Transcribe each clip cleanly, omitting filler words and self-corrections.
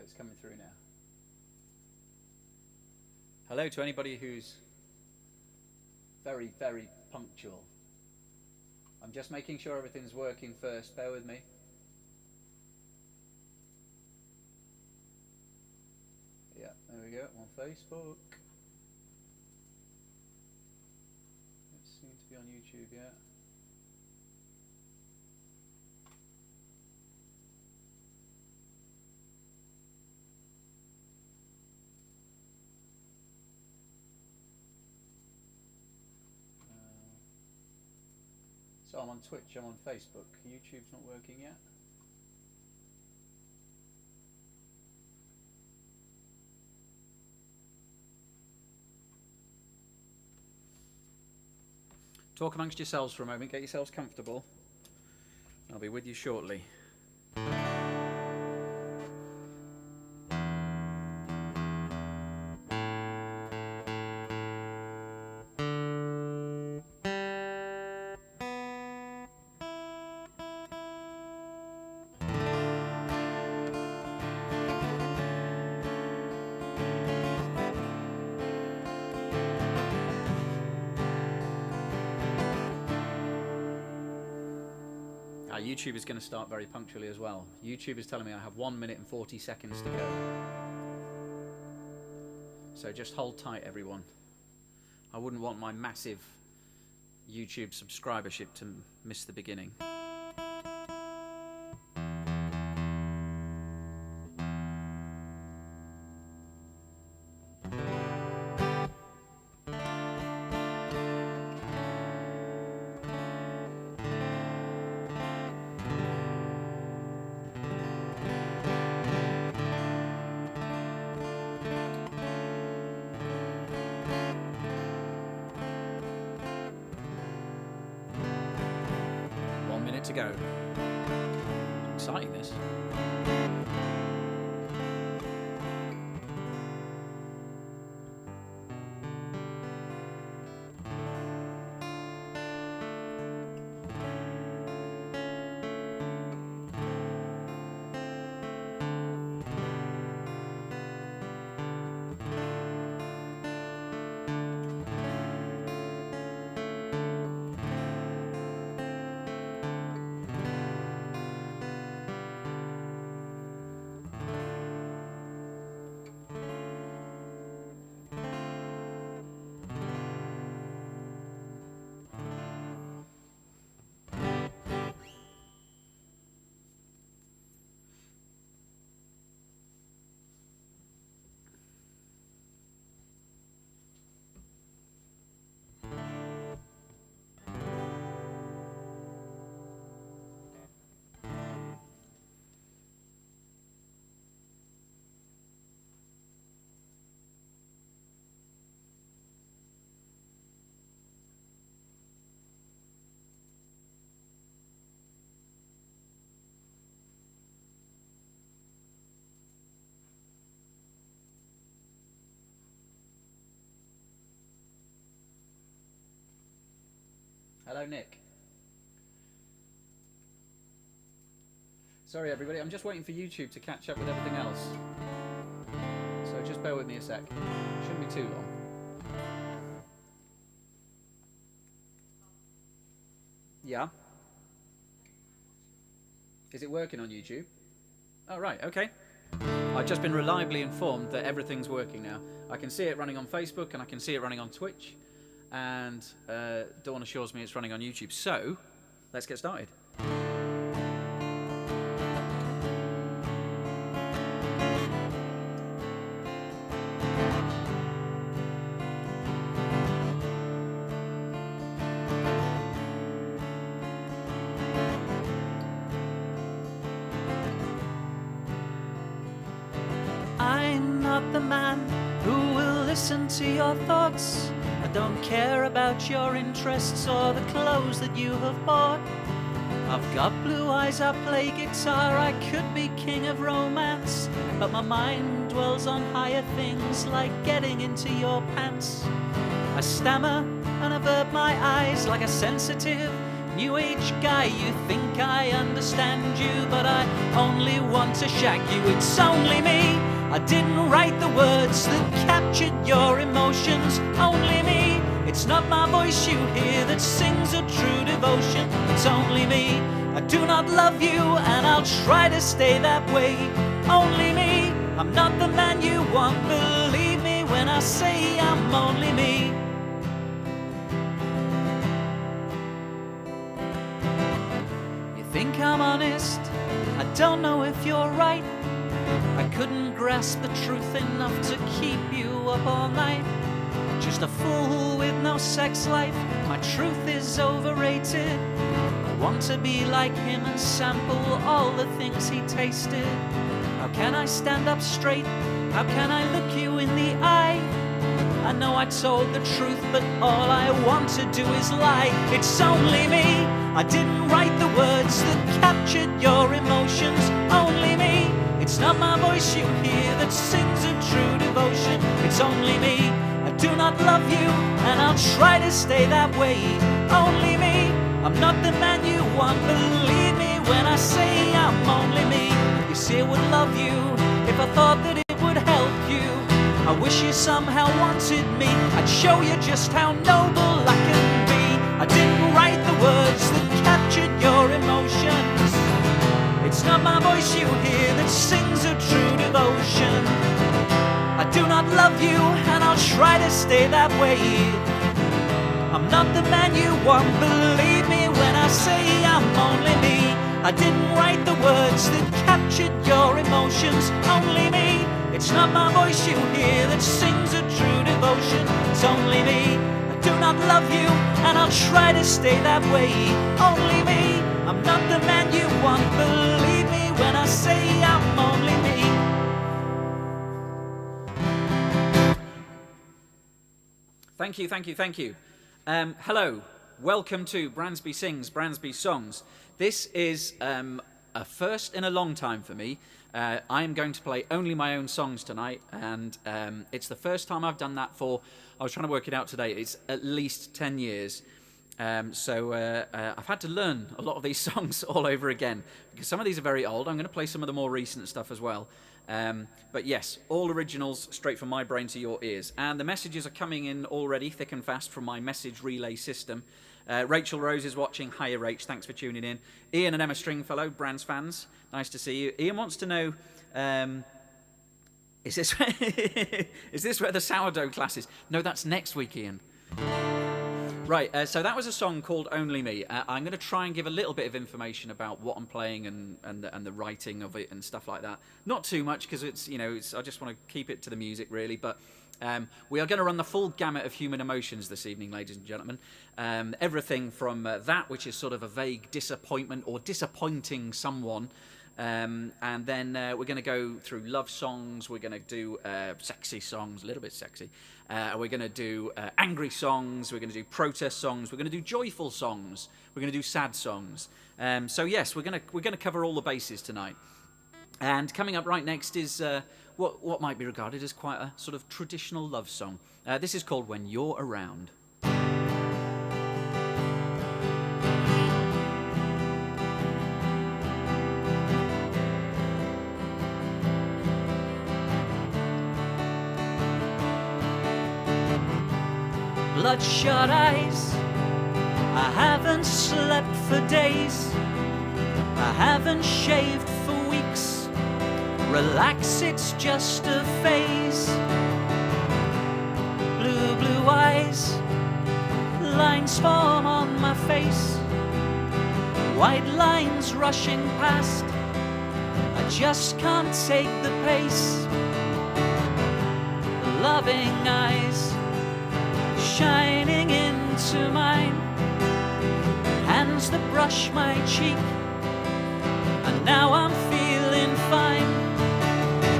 it's coming through now. Hello to anybody who's very, very punctual. I'm just making sure everything's working first. Bear with me. Yeah, there we go. On Facebook. It seems to be on YouTube yet. So I'm on Twitch, I'm on Facebook. YouTube's not working yet. Talk amongst yourselves for a moment, get yourselves comfortable. I'll be with you shortly. YouTube is going to start very punctually as well. YouTube is telling me I have 1 minute and 40 seconds to go. So just hold tight, everyone. I wouldn't want my massive YouTube subscribership to miss the beginning. To go. Exciting this. Hello, Nick. Sorry, everybody. I'm just waiting for YouTube to catch up with everything else. So just bear with me a sec. Shouldn't be too long. Yeah? Is it working on YouTube? Oh, right. Okay. I've just been reliably informed that everything's working now. I can see it running on Facebook and I can see it running on Twitch. And Dawn assures me it's running on YouTube. So, let's get started. I'm not the man who will listen to your thoughts. I don't care about your interests or the clothes that you have bought. I've got blue eyes, I play guitar, I could be king of romance, but my mind dwells on higher things like getting into your pants. I stammer and avert my eyes like a sensitive new age guy, you think I understand you, but I only want to shag you. It's only me. I didn't write the words that captured your emotions. Only me. It's not my voice you hear that sings a true devotion. It's only me. I do not love you, and I'll try to stay that way. Only me. I'm not the man you want. Believe me when I say I'm only me. You think I'm honest? I don't know if you're right. I couldn't grasp the truth enough to keep you up all night. Just a fool with no sex life. My truth is overrated. I want to be like him and sample all the things he tasted. How can I stand up straight? How can I look you in the eye? I know I told the truth, but all I want to do is lie. It's only me. I didn't write the words that captured your emotions. Only me. It's not my voice you hear that sings a true devotion. It's only me. I do not love you, and I'll try to stay that way. Only me. I'm not the man you want. Believe me when I say I'm only me. You see, I would love you if I thought that it would help you. I wish you somehow wanted me. I'd show you just how noble I can be. I didn't write the words that captured your emotions. It's not my voice you hear that sings a true devotion. I do not love you, and I'll try to stay that way. I'm not the man you want. Believe me when I say I'm only me. I didn't write the words that captured your emotions. Only me. It's not my voice you hear that sings a true devotion. It's only me. I do not love you, and I'll try to stay that way. Only me. I'm not the man you want. Believe me when I say I'm only me. Thank you, thank you, thank you. Hello, welcome to Bransby Sings, Bransby Songs. This is a first in a long time for me. I am going to play only my own songs tonight, and it's the first time I've done that for, I was trying to work it out today, it's at least 10 years. So I've had to learn a lot of these songs all over again, because some of these are very old. I'm going to play some of the more recent stuff as well. But yes, all originals straight from my brain to your ears. And the messages are coming in already, thick and fast, from my message relay system. Rachel Rose is watching. Hiya, Rach. Thanks for tuning in. Ian and Emma Stringfellow, Brands fans. Nice to see you. Ian wants to know, is this where the sourdough class is? No, that's next week, Ian. Right, so that was a song called Only Me. I'm going to try and give a little bit of information about what I'm playing and the writing of it and stuff like that. Not too much, because I just want to keep it to the music, really. But we are going to run the full gamut of human emotions this evening, ladies and gentlemen. Everything from that, which is sort of a vague disappointment or disappointing someone. And then we're going to go through love songs. We're going to do sexy songs, a little bit sexy. We're going to do angry songs. We're going to do protest songs. We're going to do joyful songs. We're going to do sad songs. So yes, we're going to cover all the bases tonight. And coming up right next is what might be regarded as quite a sort of traditional love song. This is called When You're Around. Bloodshot eyes, I haven't slept for days, I haven't shaved for weeks. Relax, it's just a phase. Blue eyes, lines form on my face, white lines rushing past, I just can't take the pace. Loving eyes shining into mine, hands that brush my cheek, and now I'm feeling fine.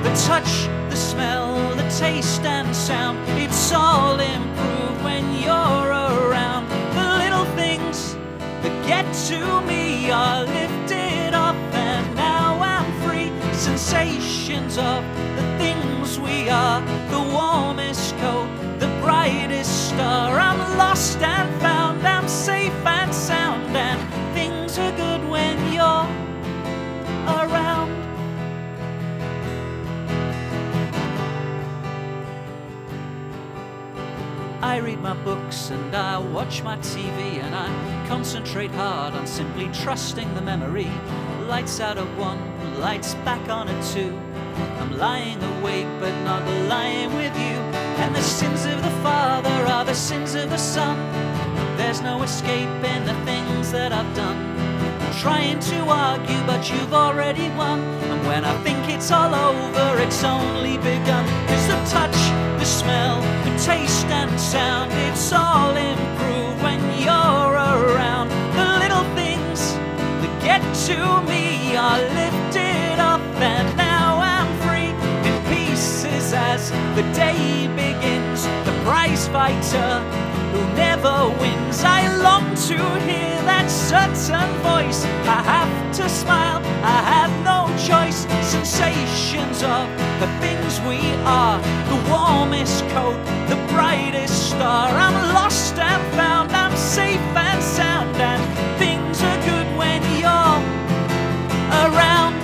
The touch, the smell, the taste and sound, it's all improved when you're around. The little things that get to me are lifted up, and now I'm free. Sensations of the things we are, the warmest coat, the brightest star. I'm lost and found, I'm safe and sound, and I read my books and I watch my TV, and I concentrate hard on simply trusting the memory. Lights out at 1, lights back on at 2. I'm lying awake but not lying with you. And the sins of the Father are the sins of the Son. There's no escaping the things that I've done. I'm trying to argue but you've already won. And when I think it's all over, it's only begun. 'Cause the touch, the smell, the taste and sound, it's all improved when you're around. The little things that get to me are lifted up, and now I'm free in pieces as the day begins. The prize fighter who never wins. I long to hear that certain voice. I have to smile, I have no choice. Sensations of the things we are, the warmest coat, the brightest star. I'm lost and found, I'm safe and sound, and things are good when you're around.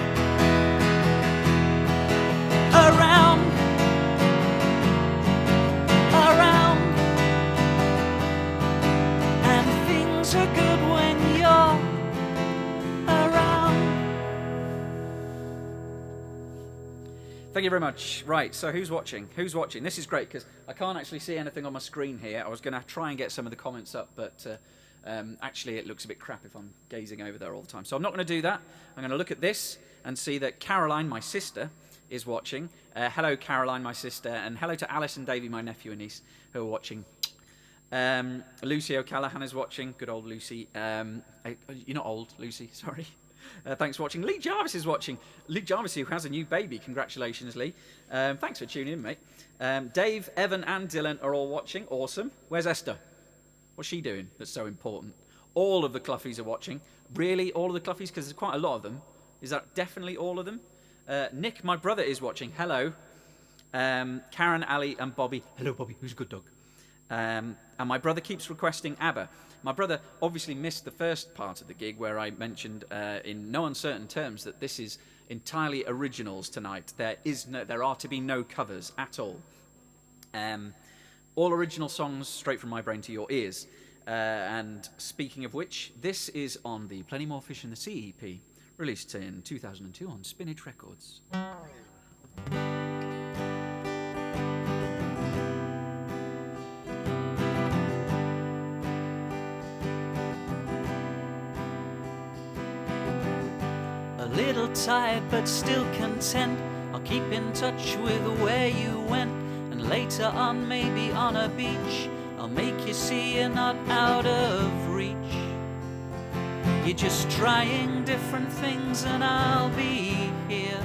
Around. Around. And things are good when you're around. Thank you very much. Right, so who's watching? Who's watching? This is great because I can't actually see anything on my screen here. I was going to try and get some of the comments up, but actually it looks a bit crap if I'm gazing over there all the time. So I'm not going to do that. I'm going to look at this and see that Caroline, my sister, is watching. Hello, Caroline, my sister, and hello to Alice and Davey, my nephew and niece, who are watching. Lucy O'Callaghan is watching. Good old Lucy. You're not old, Lucy, sorry. Thanks for watching. Lee Jarvis is watching. Lee Jarvis, who has a new baby. Congratulations, Lee. Thanks for tuning in, mate. Dave, Evan, and Dylan are all watching. Awesome. Where's Esther? What's she doing that's so important? All of the Cluffies are watching. Really? All of the Cluffies? Because there's quite a lot of them. Is that definitely all of them? Nick, my brother, is watching. Hello. Karen, Ali, and Bobby. Hello, Bobby. Who's a good dog? And my brother keeps requesting ABBA. My brother obviously missed the first part of the gig where I mentioned in no uncertain terms that this is entirely originals tonight. There are to be no covers at all. All original songs straight from my brain to your ears. And speaking of which, this is on the Plenty More Fish in the Sea EP, released in 2002 on Spinach Records. A little tired but still content. I'll keep in touch with where you went, and later on, maybe on a beach, I'll make you see you're not out of reach. You're just trying different things and I'll be here.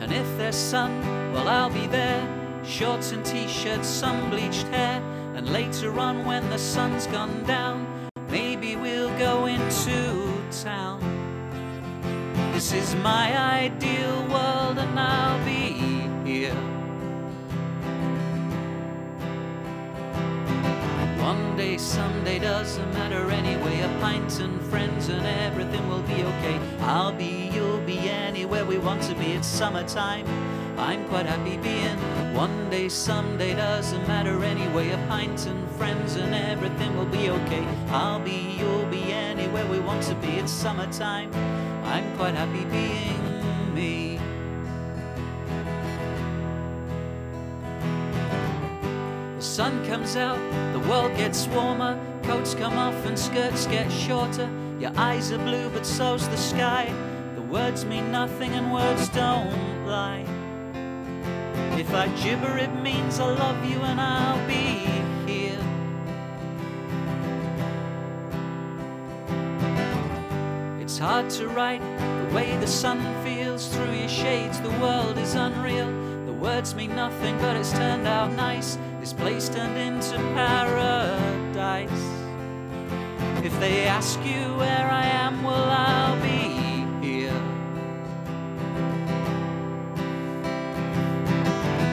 And if there's sun, well, I'll be there. Shorts and t-shirts, sun bleached hair. And later on when the sun's gone down, maybe we'll go into town. This is my ideal world and I'll be here. One day, someday, doesn't matter anyway. A pint and friends and everything will be okay. I'll be, you'll be, anywhere we want to be. It's summertime, I'm quite happy being. One day, someday, doesn't matter anyway. A pint and friends and everything will be okay. I'll be, you'll be, anywhere we want to be. It's summertime, I'm quite happy being me. The sun comes out, the world gets warmer. Coats come off and skirts get shorter. Your eyes are blue but so's the sky. The words mean nothing and words don't lie. If I gibber it means I love you and I'll be here. It's hard to write the way the sun feels through your shades. The world is unreal. The words mean nothing but it's turned out nice. This place turned into paradise. If they ask you where I am, well, I'll be here.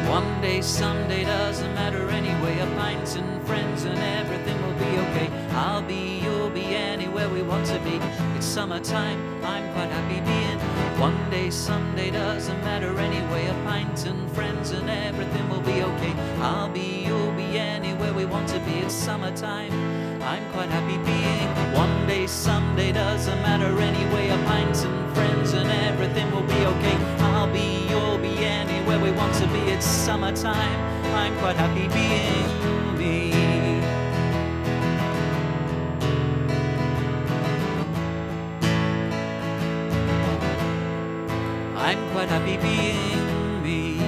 One day, someday, doesn't matter anyway. A pint and friends and everything will be okay. I'll be, you'll be, anywhere we want to be. It's summertime. I'm quite happy being one day, Sunday, doesn't matter anyway. A pint and friends and everything will be okay. I'll be, you'll be, anywhere we want to be. It's summertime. I'm quite happy being one day, Sunday, doesn't matter anyway. A pint and friends and everything will be okay. I'll be, you'll be, anywhere we want to be. It's summertime. I'm quite happy being me. I'm quite happy being me.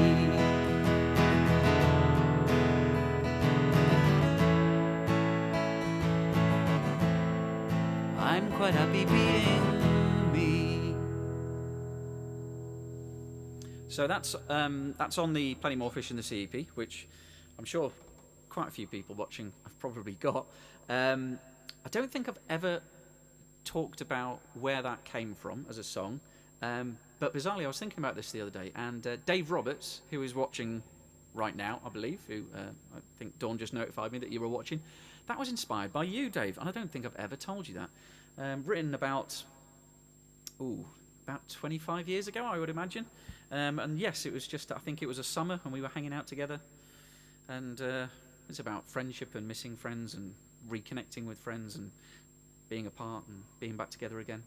I'm quite happy being me. So that's on the Plenty More Fish in the Sea EP, which I'm sure quite a few people watching have probably got. I don't think I've ever talked about where that came from as a song, but bizarrely I was thinking about this the other day, and Dave Roberts, who is watching right now, I believe, who I think Dawn just notified me that you were watching, that was inspired by you, Dave, and I don't think I've ever told you that. Written about 25 years ago, I would imagine. And yes, it was just, I think it was a summer and we were hanging out together, and it's about friendship and missing friends and reconnecting with friends and being apart and being back together again.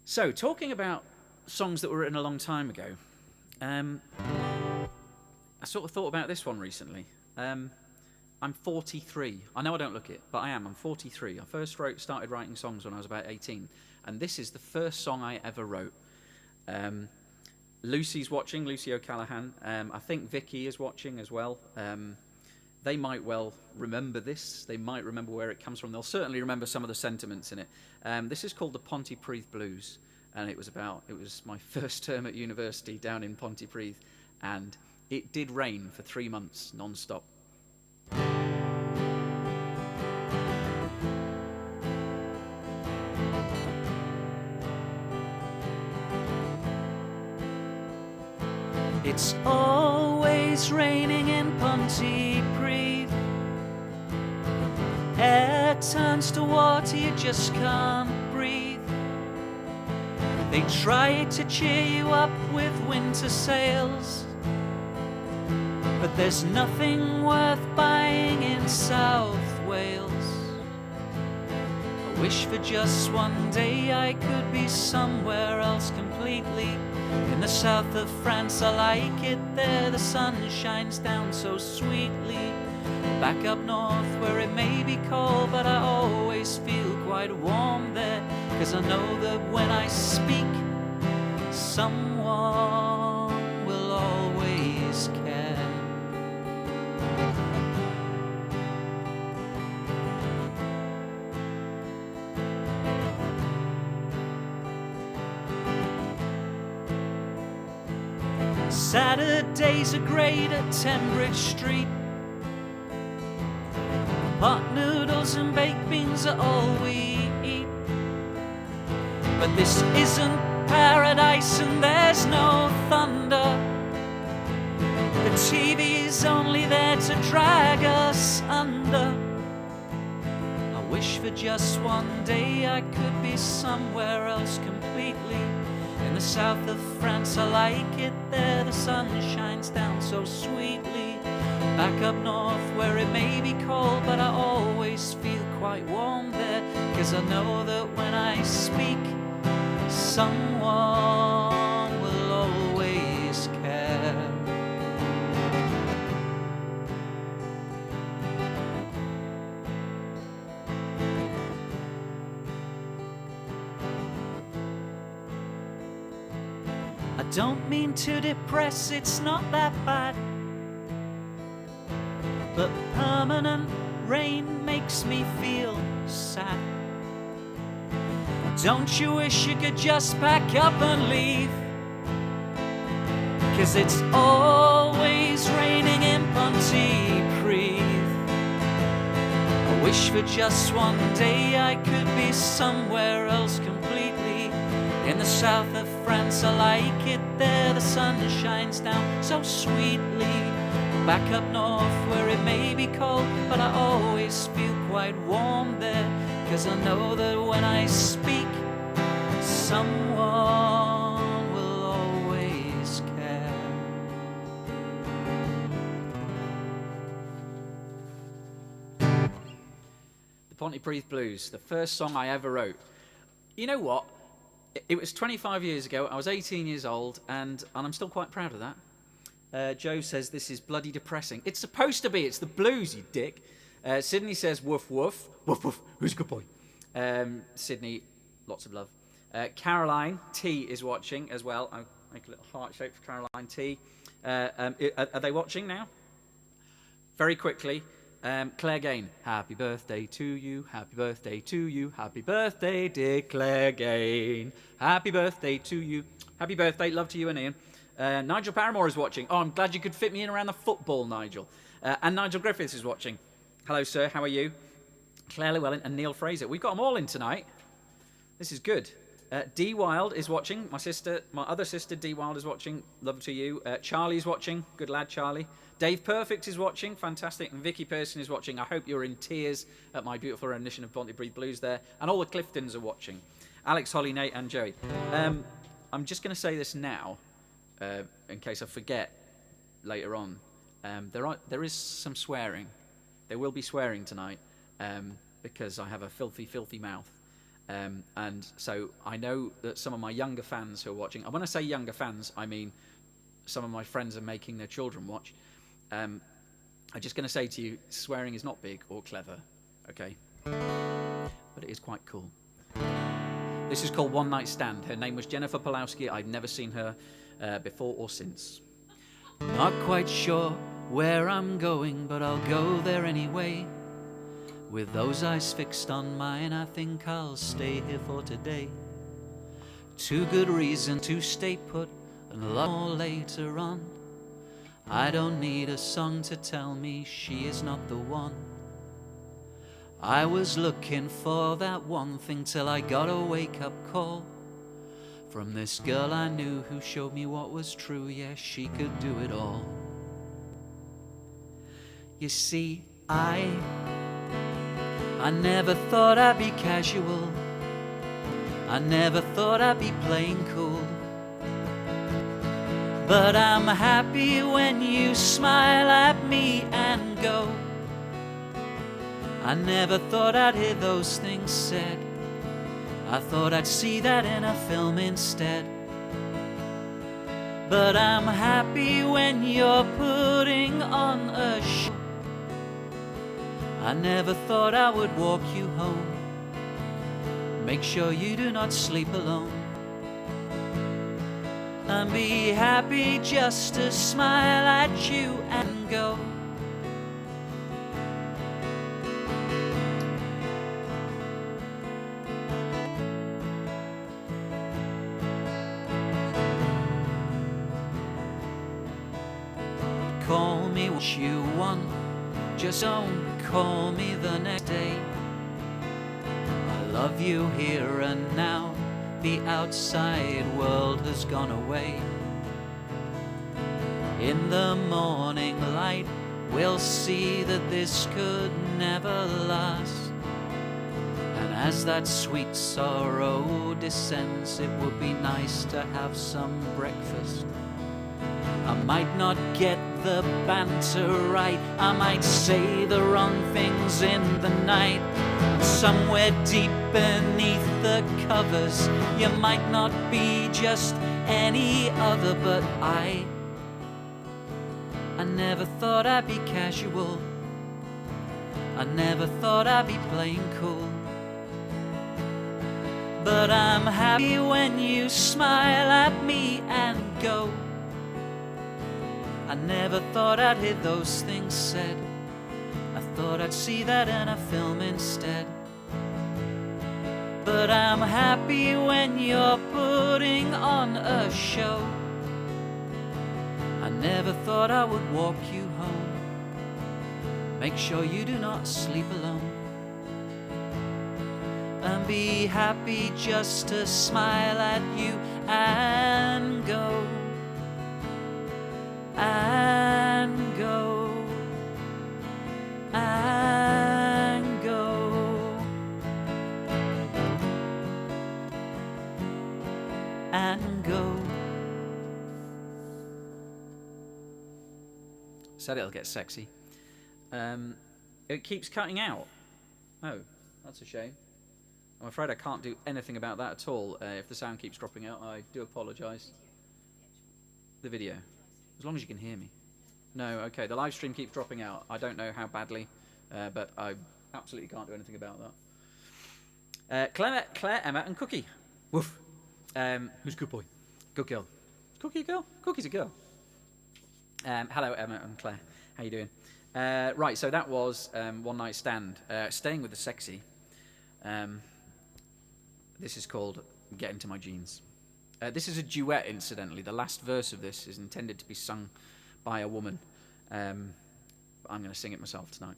So, talking about songs that were written a long time ago, I sort of thought about this one recently. I'm 43. I know I don't look it, but I am. I'm 43. I first started writing songs when I was about 18, and this is the first song I ever wrote. Lucy's watching, Lucy O'Callaghan. I think Vicky is watching as well. They might well remember this. They might remember where it comes from. They'll certainly remember some of the sentiments in it. This is called the Pontybara Blues, and it was my first term at university down in Pontybara, and it did rain for 3 months non-stop. It's always raining in Pontybara. Air turns to water, you just can't breathe. They try to cheer you up with winter sails, but there's nothing worth buying in South Wales. I wish for just one day I could be somewhere else completely. In the south of France, I like it there. The sun shines down so sweetly. Back up north where it may be cold, but I always feel quite warm there. 'Cause I know that when I speak, someone will always care. Saturdays are great at Tembridge Street. Pot noodles and baked beans are all we eat. But this isn't paradise and there's no thunder. The TV's only there to drag us under. I wish for just one day I could be somewhere else completely. In the south of France, I like it there. The sun shines down so sweetly. Back up north where it may be cold, but I always feel quite warm there. 'Cause I know that when I speak, someone will always care. I don't mean to depress, it's not that bad. But permanent rain makes me feel sad. Don't you wish you could just pack up and leave? 'Cause it's always raining in Pontybara. I wish for just one day I could be somewhere else completely. In the south of France, I like it there. The sun shines down so sweetly. Back up north where it may be cold, but I always feel quite warm there, 'cause I know that when I speak, someone will always care. The Pontybara Blues, the first song I ever wrote. You know what? It was 25 years ago. I was 18 years old, and I'm still quite proud of that. Joe says this is bloody depressing. It's supposed to be. It's the blues, you dick. Sydney says woof woof. Woof woof. Who's a good boy? Sydney, lots of love. Caroline T is watching as well. I'll make a little heart shape for Caroline T. Are they watching now? Very quickly. Claire Gain, happy birthday to you, happy birthday to you, happy birthday, dear Claire Gain. Happy birthday to you. Happy birthday, love to you and Ian. Nigel Paramore is watching. Oh, I'm glad you could fit me in around the football, Nigel. And Nigel Griffiths is watching. Hello, sir, how are you? Claire Llewellyn and Neil Fraser. We've got them all in tonight. This is good. Dee Wild is watching. My other sister, Dee Wild, is watching. Love to you. Charlie's watching. Good lad, Charlie. Dave Perfect is watching. Fantastic. And Vicky Pearson is watching. I hope you're in tears at my beautiful rendition of Pontybara Blues there. And all the Cliftons are watching. Alex, Holly, Nate, and Joey. I'm just going to say this now, in case I forget later on. There is some swearing. There will be swearing tonight, because I have a filthy, filthy mouth. And so I know that some of my younger fans who are watching, and when I say younger fans, I mean some of my friends are making their children watch. I'm just going to say to you, swearing is not big or clever, okay? But it is quite cool. This is called One Night Stand. Her name was Jennifer Pulowski. I've never seen her before or since. Not quite sure where I'm going, but I'll go there anyway. With those eyes fixed on mine, I think I'll stay here for today. Too good reason to stay put, and a lot more later on. I don't need a song to tell me she is not the one. I was looking for that one thing till I got a wake-up call from this girl I knew who showed me what was true. Yeah, she could do it all. You see, I never thought I'd be casual. I never thought I'd be playing cool. But I'm happy when you smile at me and go. I never thought I'd hear those things said. I thought I'd see that in a film instead. But I'm happy when you're putting on a show. I never thought I would walk you home. Make sure you do not sleep alone. And be happy just to smile at you and go. Call me what you want, just don't call me the next day. I love you here and now. The outside world has gone away. In the morning light, we'll see that this could never last. And as that sweet sorrow descends, it would be nice to have some breakfast. I might not get the banter right, I might say the wrong things in the night. Somewhere deep beneath the covers, you might not be just any other, but I never thought I'd be casual. I never thought I'd be playing cool. But I'm happy when you smile at me and go. I never thought I'd hear those things said. I thought I'd see that in a film instead. But I'm happy when you're putting on a show. I never thought I would walk you home. Make sure you do not sleep alone. And be happy just to smile at you and go. And go. Said it'll get sexy. It keeps cutting out. Oh, that's a shame. I'm afraid I can't do anything about that at all. If the sound keeps dropping out, I do apologise. The video. As long as you can hear me. No, okay, the live stream keeps dropping out. I don't know how badly, but I absolutely can't do anything about that. Claire, Emma, and Cookie. Woof. Who's good boy? Good girl. Is Cookie a girl? Cookie's a girl. Hello, Emma and Claire. How you doing? Right, so that was One Night Stand. Staying with the sexy. This is called Get Into My Jeans. This is a duet, incidentally. The last verse of this is intended to be sung by a woman. But I'm going to sing it myself tonight.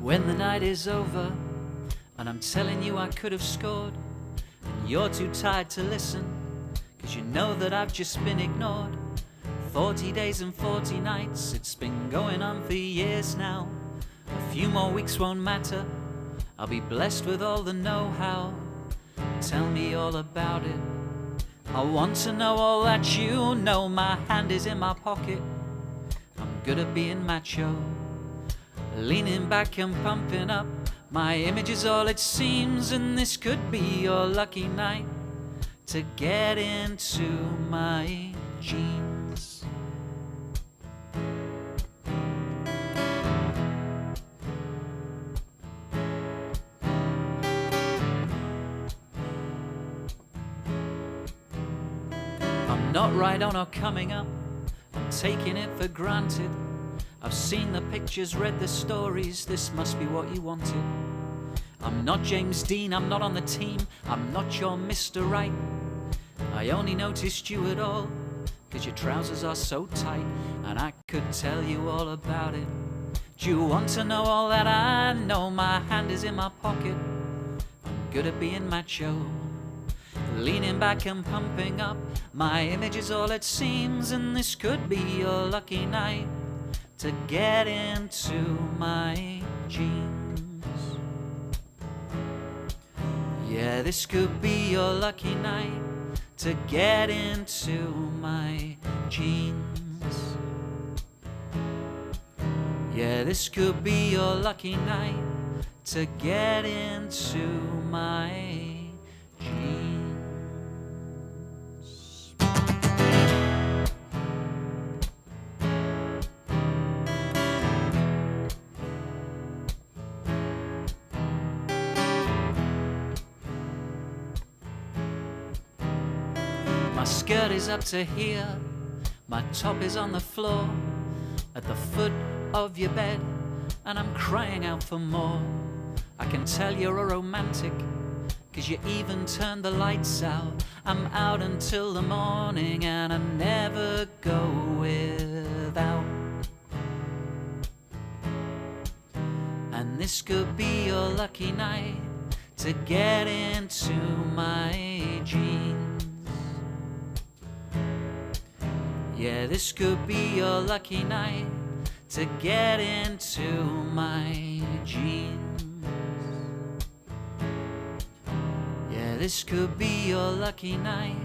When the night is over and I'm telling you I could have scored, and you're too tired to listen, 'cause you know that I've just been ignored. 40 days and 40 nights, it's been going on for years now. A few more weeks won't matter, I'll be blessed with all the know-how. Tell me all about it, I want to know all that you know. My hand is in my pocket, I'm good at being macho. Leaning back and pumping up, my image is all it seems, and this could be your lucky night to get into my jeans. I'm not right on or coming up, I'm taking it for granted. I've seen the pictures, read the stories, this must be what you wanted. I'm not James Dean, I'm not on the team, I'm not your Mr. Right. I only noticed you at all 'cause your trousers are so tight, and I could tell you all about it. Do you want to know all that I know? My hand is in my pocket, I'm good at being macho. Leaning back and pumping up, my image is all it seems, and this could be your lucky night to get into my jeans. Yeah, this could be your lucky night to get into my jeans. Yeah, this could be your lucky night to get into my jeans. My skirt is up to here, my top is on the floor, at the foot of your bed, and I'm crying out for more. I can tell you're a romantic, 'cause you even turned the lights out. I'm out until the morning and I never go without. And this could be your lucky night to get into my jeans. Yeah, this could be your lucky night to get into my jeans. Yeah, this could be your lucky night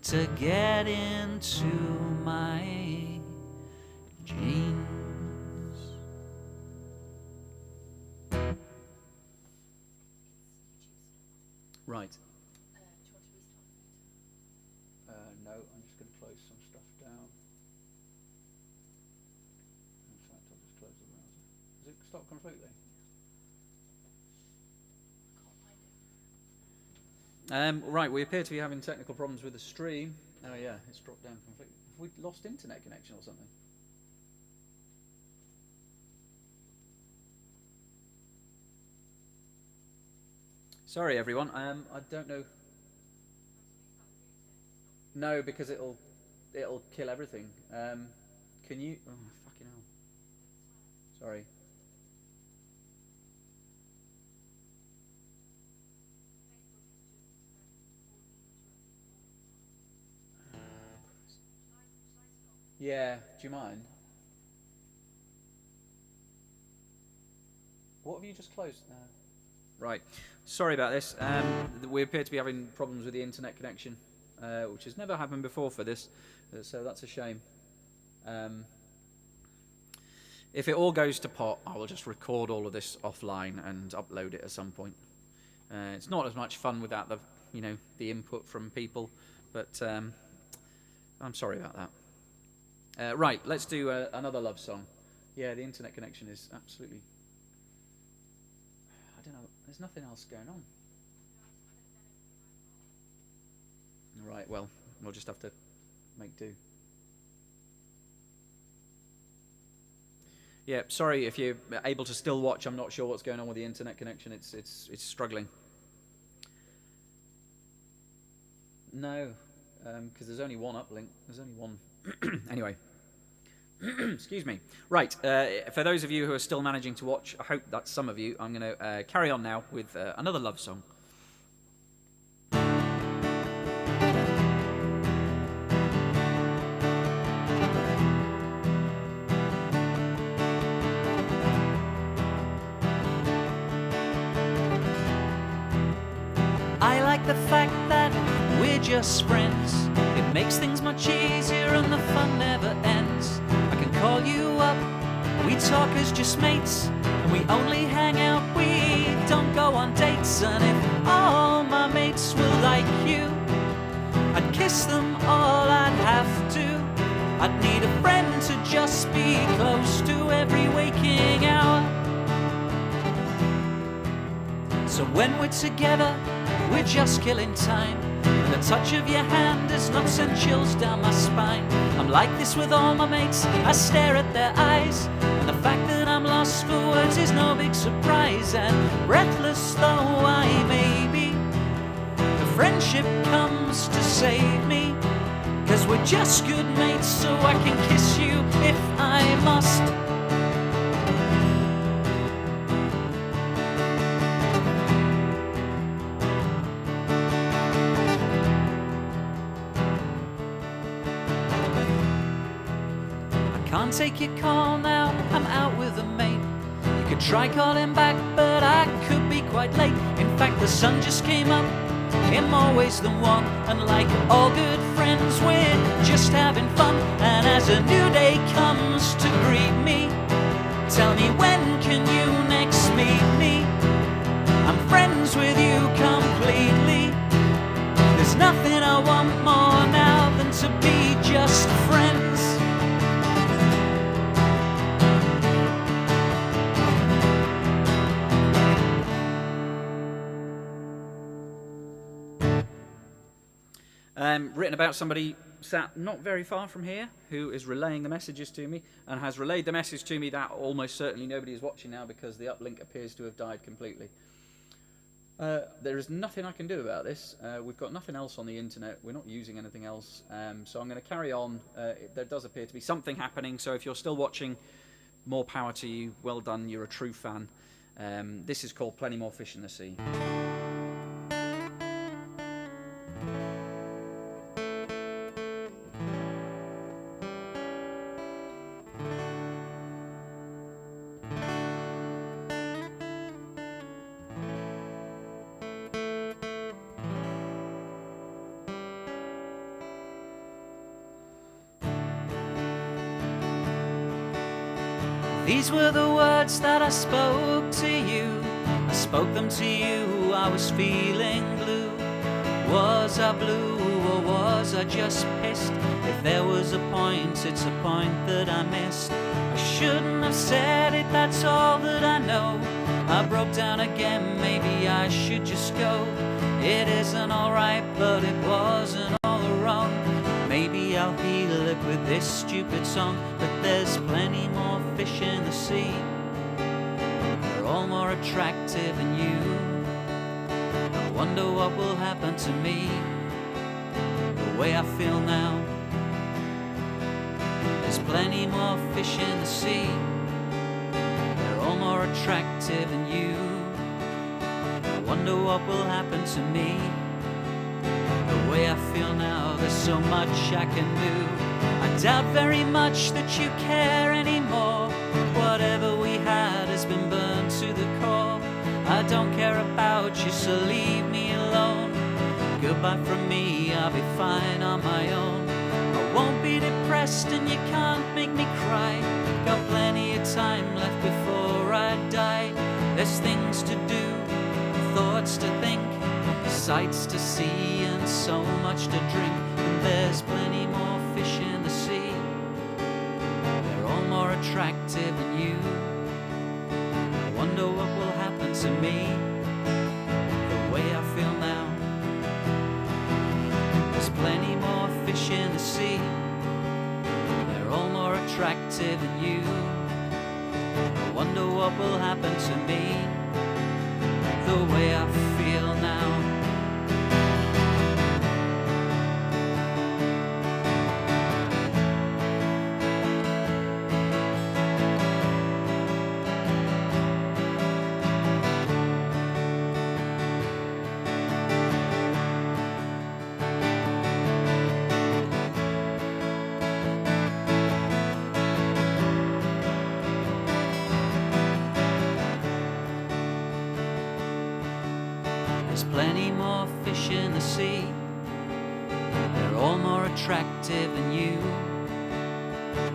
to get into my jeans. Right. No, I'm just going to close some stuff down. In fact, I'll just close the browser. Has it stopped completely? Right, we appear to be having technical problems with the stream. Oh yeah, it's dropped down completely. Have we lost internet connection or something? Sorry everyone, I don't know. No, because it'll it'll kill everything. Can you? Oh fucking hell! Sorry. Yeah. Do you mind? What have you just closed? Right. Sorry about this. We appear to be having problems with the internet connection, which has never happened before for this, so that's a shame. If it all goes to pot, I will just record all of this offline and upload it at some point. It's not as much fun without the, the input from people, but I'm sorry about that. Right, let's do another love song. Yeah, the internet connection is absolutely... I don't know, there's nothing else going on. Right, well, we'll just have to make do. Yeah, sorry if you're able to still watch. I'm not sure what's going on with the internet connection. It's struggling. No, because there's only one uplink. There's only one. Anyway. Excuse me. Right, for those of you who are still managing to watch, I hope that's some of you, I'm going to carry on now with another love song. I like the fact that we're just friends. It makes things much easier and the fun never ends. I can call you up, we talk as just mates, and we only hang out, we don't go on dates. And if all my mates were like you, I'd kiss them all, I'd have to. I'd need a friend to just be close to every waking hour. So when we're together, we're just killing time, and the touch of your hand does not send chills down my spine. I'm like this with all my mates, I stare at their eyes, and the fact that I'm lost for words is no big surprise. And breathless though I may be, the friendship comes to save me, 'cause we're just good mates, so I can kiss you if I must. Can't take your call now, I'm out with a mate. You could try calling back, but I could be quite late. In fact, the sun just came up in more ways than one, and like all good friends, we're just having fun. And as a new day comes to greet me, tell me, when can you next meet me? I'm friends with you completely. There's nothing I want more now than to be just friends. Written about somebody sat not very far from here who is relaying the messages to me, and has relayed the message to me that almost certainly nobody is watching now because the uplink appears to have died completely. There is nothing I can do about this. We've got nothing else on the internet. We're not using anything else. So I'm going to carry on. There does appear to be something happening. So if you're still watching, more power to you. Well done. You're a true fan. This is called Plenty More Fish in the Sea. These were the words that I spoke to you. I spoke them to you, I was feeling blue. Was I blue or was I just pissed? If there was a point, it's a point that I missed. I shouldn't have said it, that's all that I know. I broke down again, maybe I should just go. It isn't alright, but it wasn't all wrong. Maybe I'll heal it with this stupid song. But there's plenty more fish in the sea. They're all more attractive than you. I wonder what will happen to me, the way I feel now, plenty more fish in the sea. They're all more attractive than you. I wonder what will happen to me. The way I feel now, there's so much I can do. I doubt very much that you care anymore. Whatever we had has been burned to the core. I don't care about you, so leave me alone. Goodbye from me, I'll be fine on my own. I won't be depressed and you can't make me cry. Got plenty of time left before I die. There's things to do, thoughts to think, sights to see, and so much to drink. And there's plenty more fish in the sea. They're all more attractive than you. I wonder what will happen to me, the way I feel now. There's plenty more fish in the sea. They're all more attractive than you. I wonder what will happen to me, the way I feel now. There's plenty more fish in the sea. They're all more attractive than you.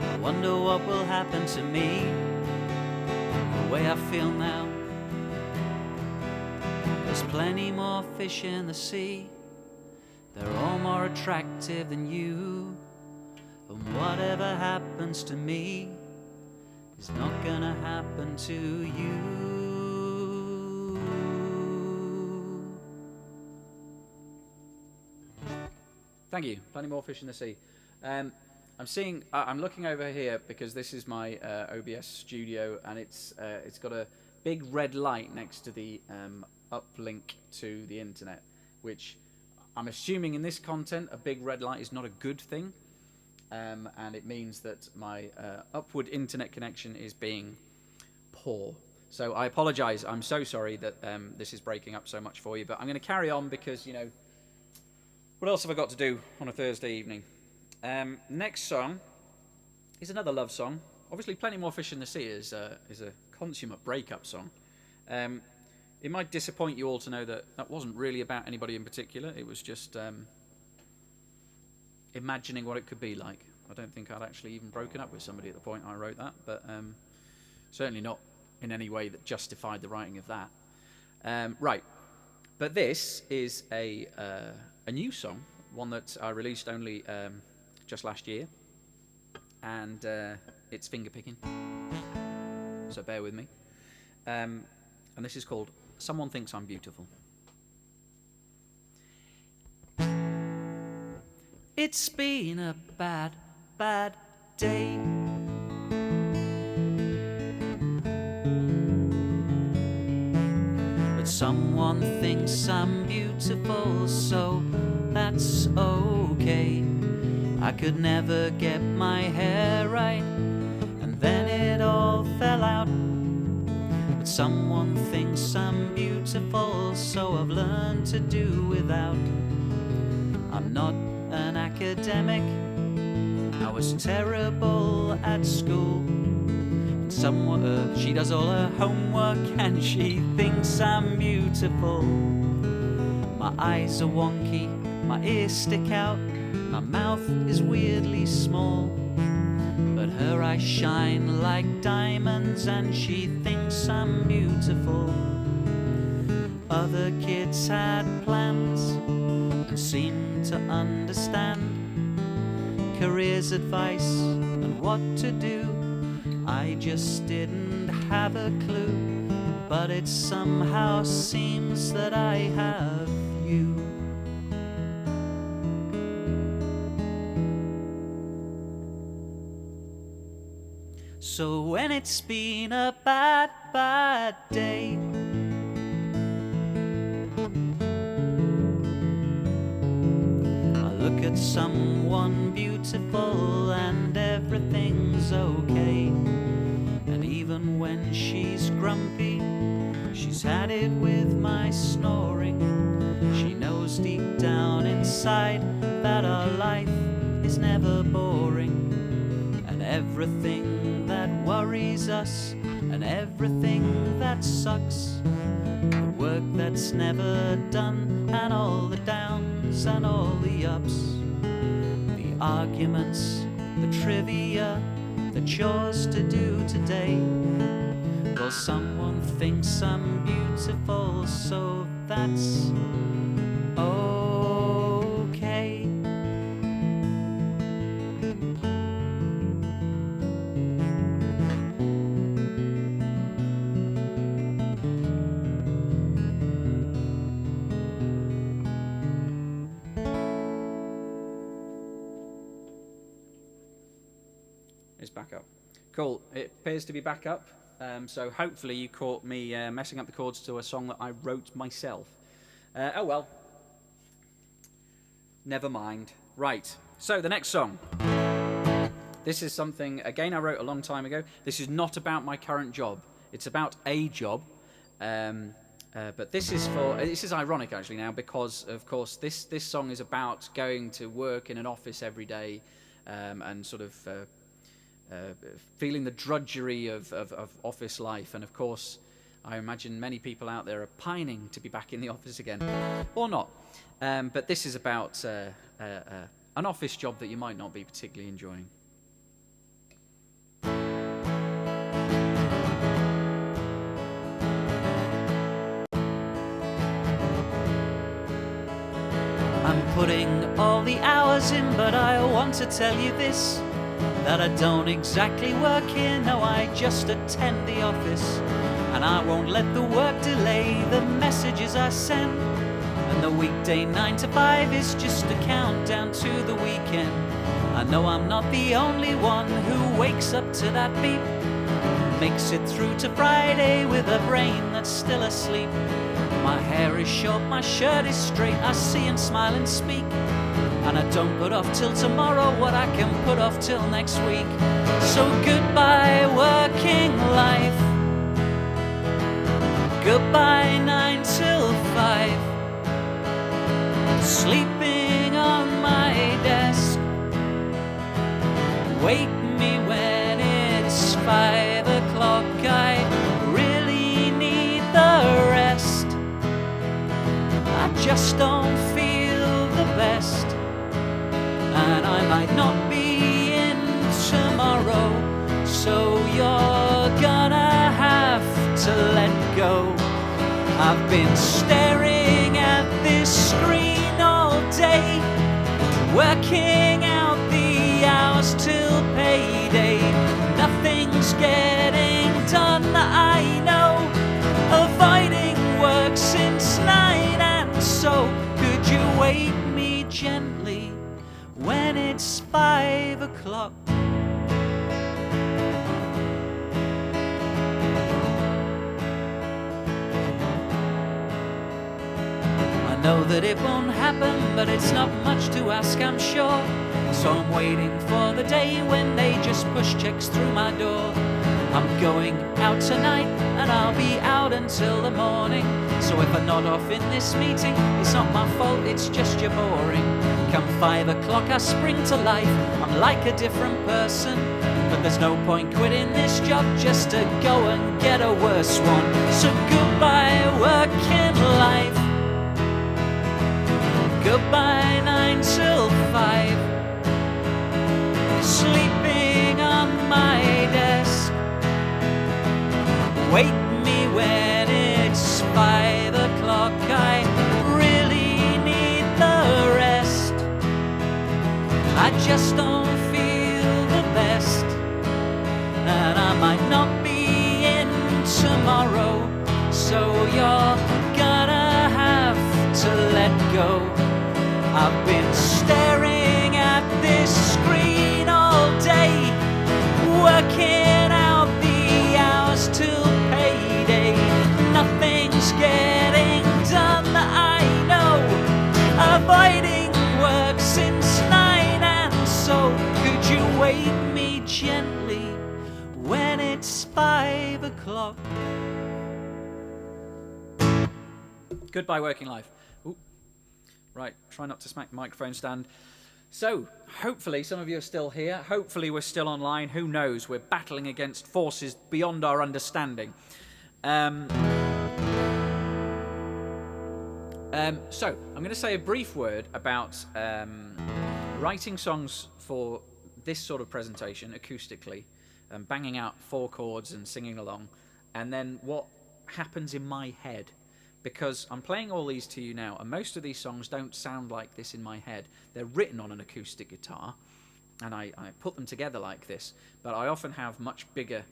I wonder what will happen to me, the way I feel now. There's plenty more fish in the sea. They're all more attractive than you. And whatever happens to me is not gonna happen to you. Thank you. Plenty more fish in the sea. I'm looking over here because this is my OBS studio, and it's got a big red light next to the uplink to the internet, which I'm assuming in this content a big red light is not a good thing, and it means that my upward internet connection is being poor. So I apologize. I'm so sorry that this is breaking up so much for you, but I'm going to carry on because, you know, what else have I got to do on a Thursday evening? Next song is another love song. Obviously, Plenty More Fish in the Sea is a consummate breakup song. It might disappoint you all to know that that wasn't really about anybody in particular. It was just imagining what it could be like. I don't think I'd actually even broken up with somebody at the point I wrote that, but certainly not in any way that justified the writing of that. Right, but this is a new song, one that I released only just last year, and it's finger picking, so bear with me. And this is called Someone Thinks I'm Beautiful. It's been a bad, bad day. But someone thinks I'm beautiful, so that's okay. I could never get my hair right, and then it all fell out. But someone thinks I'm beautiful, so I've learned to do without. I'm not an academic, I was terrible at school. And she does all her homework and she thinks I'm beautiful. My eyes are wonky, my ears stick out, my mouth is weirdly small. But her eyes shine like diamonds and she thinks I'm beautiful. Other kids had plans and seemed to understand careers advice and what to do. I just didn't have a clue, but it somehow seems that I have you. So when it's been a bad, bad day, I look at someone beautiful and everything's okay. And even when she's grumpy, she's had it with my snoring. She knows deep down inside that our life is never boring. And everything that worries us and everything that sucks, the work that's never done and all the downs and all the ups, the arguments, the trivia, the chores to do today. Well, someone thinks I'm beautiful, so that's okay. It's back up. Cool. It appears to be back up. So hopefully you caught me messing up the chords to a song that I wrote myself. Oh well. Never mind. Right. So the next song. This is something, again, I wrote a long time ago. This is not about my current job. It's about a job. But this is ironic actually now, because of course this song is about going to work in an office every day, and sort of feeling the drudgery of office life. And of course, I imagine many people out there are pining to be back in the office again, or not. But this is about an office job that you might not be particularly enjoying. I'm putting all the hours in, but I want to tell you this, that I don't exactly work here, no, I just attend the office. And I won't let the work delay the messages I send. And the weekday 9 to 5 is just a countdown to the weekend. I know I'm not the only one who wakes up to that beep, makes it through to Friday with a brain that's still asleep. My hair is short, my shirt is straight, I see and smile and speak. And I don't put off till tomorrow what I can put off till next week. So goodbye working life, goodbye 9 till 5, sleeping on my desk. Wake me when it's 5 o'clock, I really need the rest. I just don't feel the best, and I might not be in tomorrow, so you're gonna have to let go. I've been staring at this screen all day, working out the hours till payday. Nothing's getting done, I know, avoiding work since 9, and so could you wake me gently when it's 5 o'clock? I know that it won't happen, but it's not much to ask, I'm sure. So I'm waiting for the day when they just push checks through my door. I'm going out tonight, and I'll be out until the morning. So if I nod off in this meeting, it's not my fault, it's just you're boring. Come 5 o'clock, I spring to life, I'm like a different person. But there's no point quitting this job just to go and get a worse one. So goodbye working life, goodbye 9 till 5, sleeping on my desk. Wake me when it's 5 o'clock, I really need the rest. I just don't feel the best, and I might not be in tomorrow, so you're gonna have to let go. I've been staring at this screen all day, working out the hours till payday. Nothing's getting done, I know, avoiding work since 5 o'clock. Goodbye, working life. Ooh. Right, try not to smack the microphone stand. So, hopefully some of you are still here. Hopefully we're still online. Who knows? We're battling against forces beyond our understanding. So, I'm going to say a brief word about writing songs for this sort of presentation acoustically, banging out 4 chords and singing along, and then what happens in my head. Because I'm playing all these to you now, and most of these songs don't sound like this in my head. They're written on an acoustic guitar, and I put them together like this, but I often have much bigger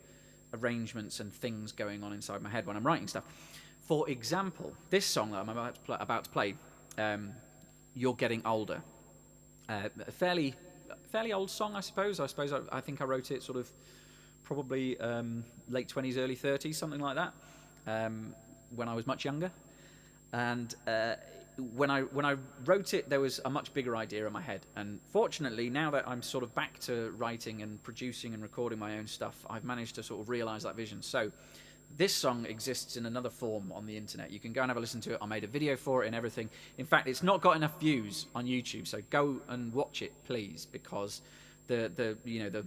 arrangements and things going on inside my head when I'm writing stuff. For example, this song that I'm about to play, You're Getting Older. A fairly old song, I suppose. I think I wrote it sort of probably late 20s, early 30s, something like that. When I was much younger, and when I wrote it, there was a much bigger idea in my head. And fortunately, now that I'm sort of back to writing and producing and recording my own stuff, I've managed to sort of realize that vision. So this song exists in another form on the internet. You can go and have a listen to it. I made a video for it and everything. In fact, it's not got enough views on YouTube, so go and watch it, please, because the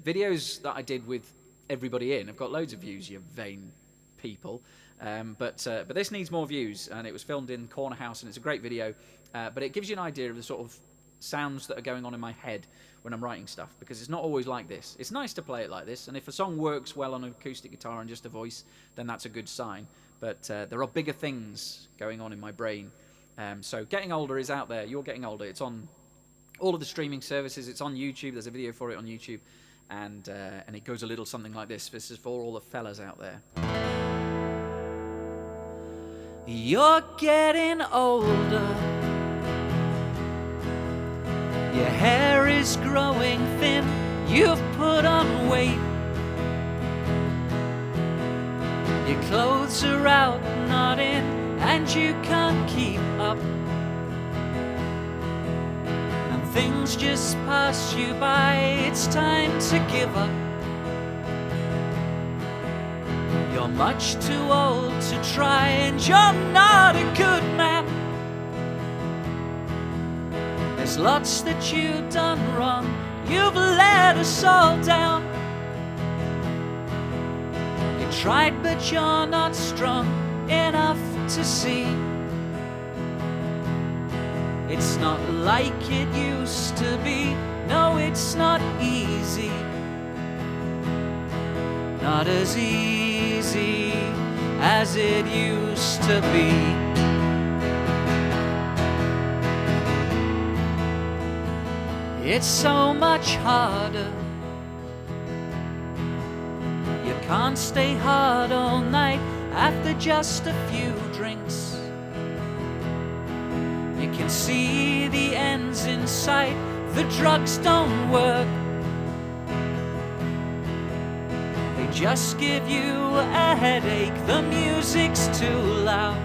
videos that I did with everybody in have got loads of views, you vain people. But this needs more views, and it was filmed in Corner House, and it's a great video. But it gives you an idea of the sort of sounds that are going on in my head when I'm writing stuff, because it's not always like this. It's nice to play it like this, and if a song works well on an acoustic guitar and just a voice, then that's a good sign. But there are bigger things going on in my brain. So Getting Older is out there. You're Getting Older. It's on all of the streaming services. It's on YouTube. There's a video for it on YouTube, and it goes a little something like this. This is for all the fellas out there. You're getting older. Your hair is growing thin. You've put on weight. Your clothes are out, not in, and you can't keep up. And things just pass you by. It's time to give up. You're much too old to try, and you're not a good man. There's lots that you've done wrong. You've let us all down. You tried, but you're not strong enough to see. It's not like it used to be. No, it's not easy. Not as easy as it used to be. It's so much harder. You can't stay hard all night after just a few drinks. You can see the ends in sight. The drugs don't work. They just give you a headache. The music's too loud.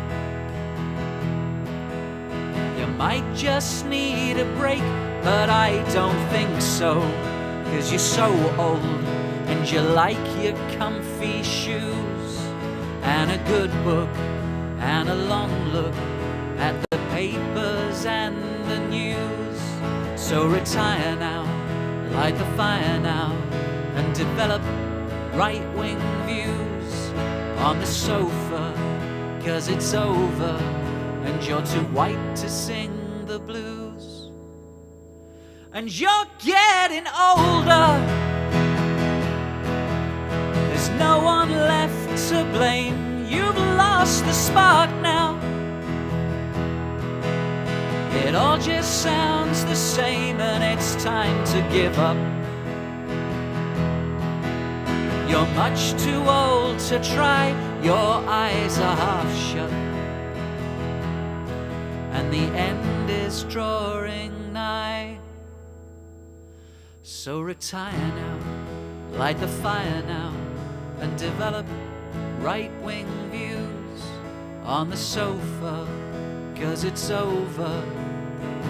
You might just need a break, but I don't think so, 'cause you're so old and you like your comfy shoes and a good book and a long look at the papers and the news. So retire now, light the fire now, and develop right-wing views on the sofa, 'cause it's over and you're too white to sing the blues. And you're getting older. There's no one left to blame. You've lost the spark now. It all just sounds the same, and it's time to give up. You're much too old to try. Your eyes are half shut, and the end is drawing nigh. So retire now, light the fire now, and develop right-wing views on the sofa, 'cause it's over.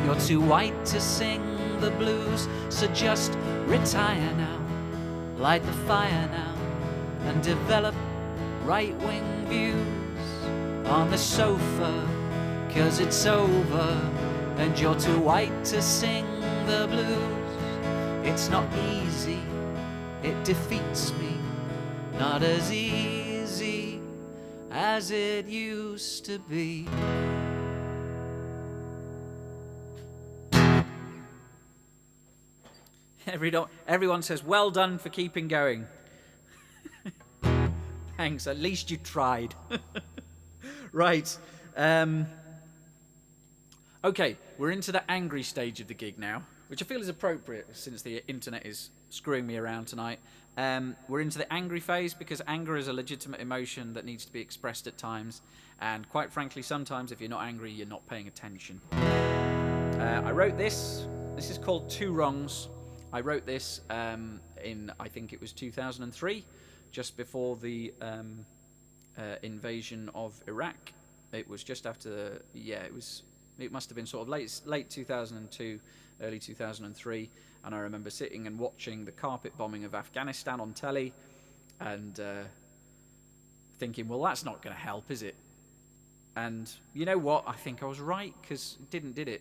You're too white to sing the blues, so just retire now, light the fire now, and develop right-wing views on the sofa, 'cause it's over and you're too white to sing the blues. It's not easy, it defeats me, not as easy as it used to be. Everyone says, well done for keeping going. Thanks, at least you tried. Right. Okay, we're into the angry stage of the gig now, which I feel is appropriate since the internet is screwing me around tonight. We're into the angry phase because anger is a legitimate emotion that needs to be expressed at times. And quite frankly, sometimes if you're not angry, you're not paying attention. I wrote this. This is called Two Wrongs. I wrote this in, I think it was 2003, just before the invasion of Iraq. It was just after, it must have been sort of late 2002, early 2003, and I remember sitting and watching the carpet bombing of Afghanistan on telly, and thinking, well, that's not going to help, is it? And you know what? I think I was right, because it didn't, did it?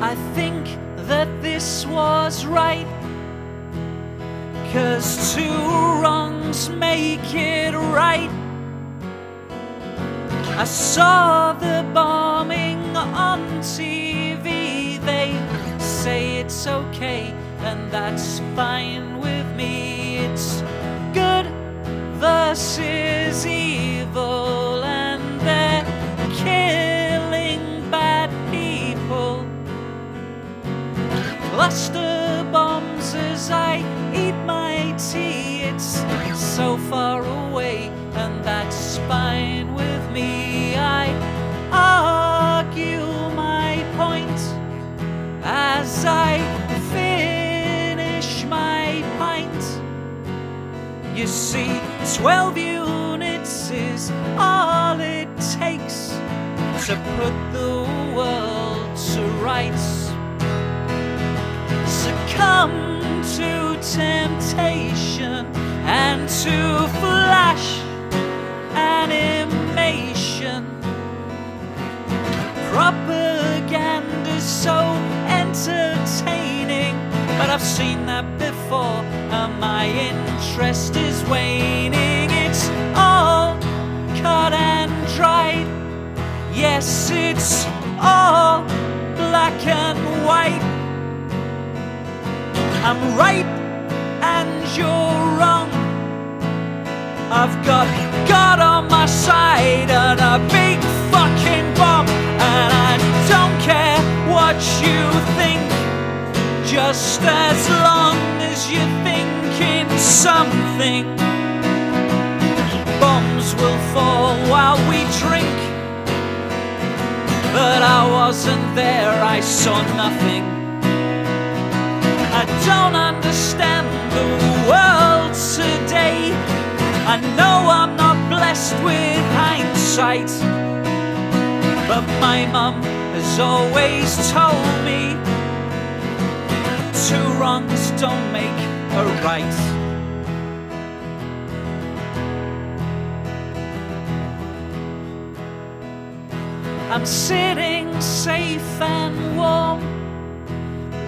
I think that this was right, 'cause two wrongs make it right. I saw the bombing on TV. They say it's okay, and that's fine with me. It's good versus evil, and they're killing bad people. Cluster bombs as I eat my tea. It's so far away, and that's fine with me. I argue my point as I finish my pint. You see, 12 units is all it takes to put the world to rights. Succumb to temptation and to flash animation. Propaganda's so entertaining, but I've seen that before, and my interest is waning. It's all cut and dried. Yes, it's all black and white. I'm right and you're wrong. I've got God on my side and a big fucking bomb, and I don't care what you think, just as long as you're thinking something. Bombs will fall while we drink, but I wasn't there, I saw nothing. I don't understand the world today. I know I'm not blessed with hindsight, but my mum has always told me two wrongs don't make a right. I'm sitting safe and warm,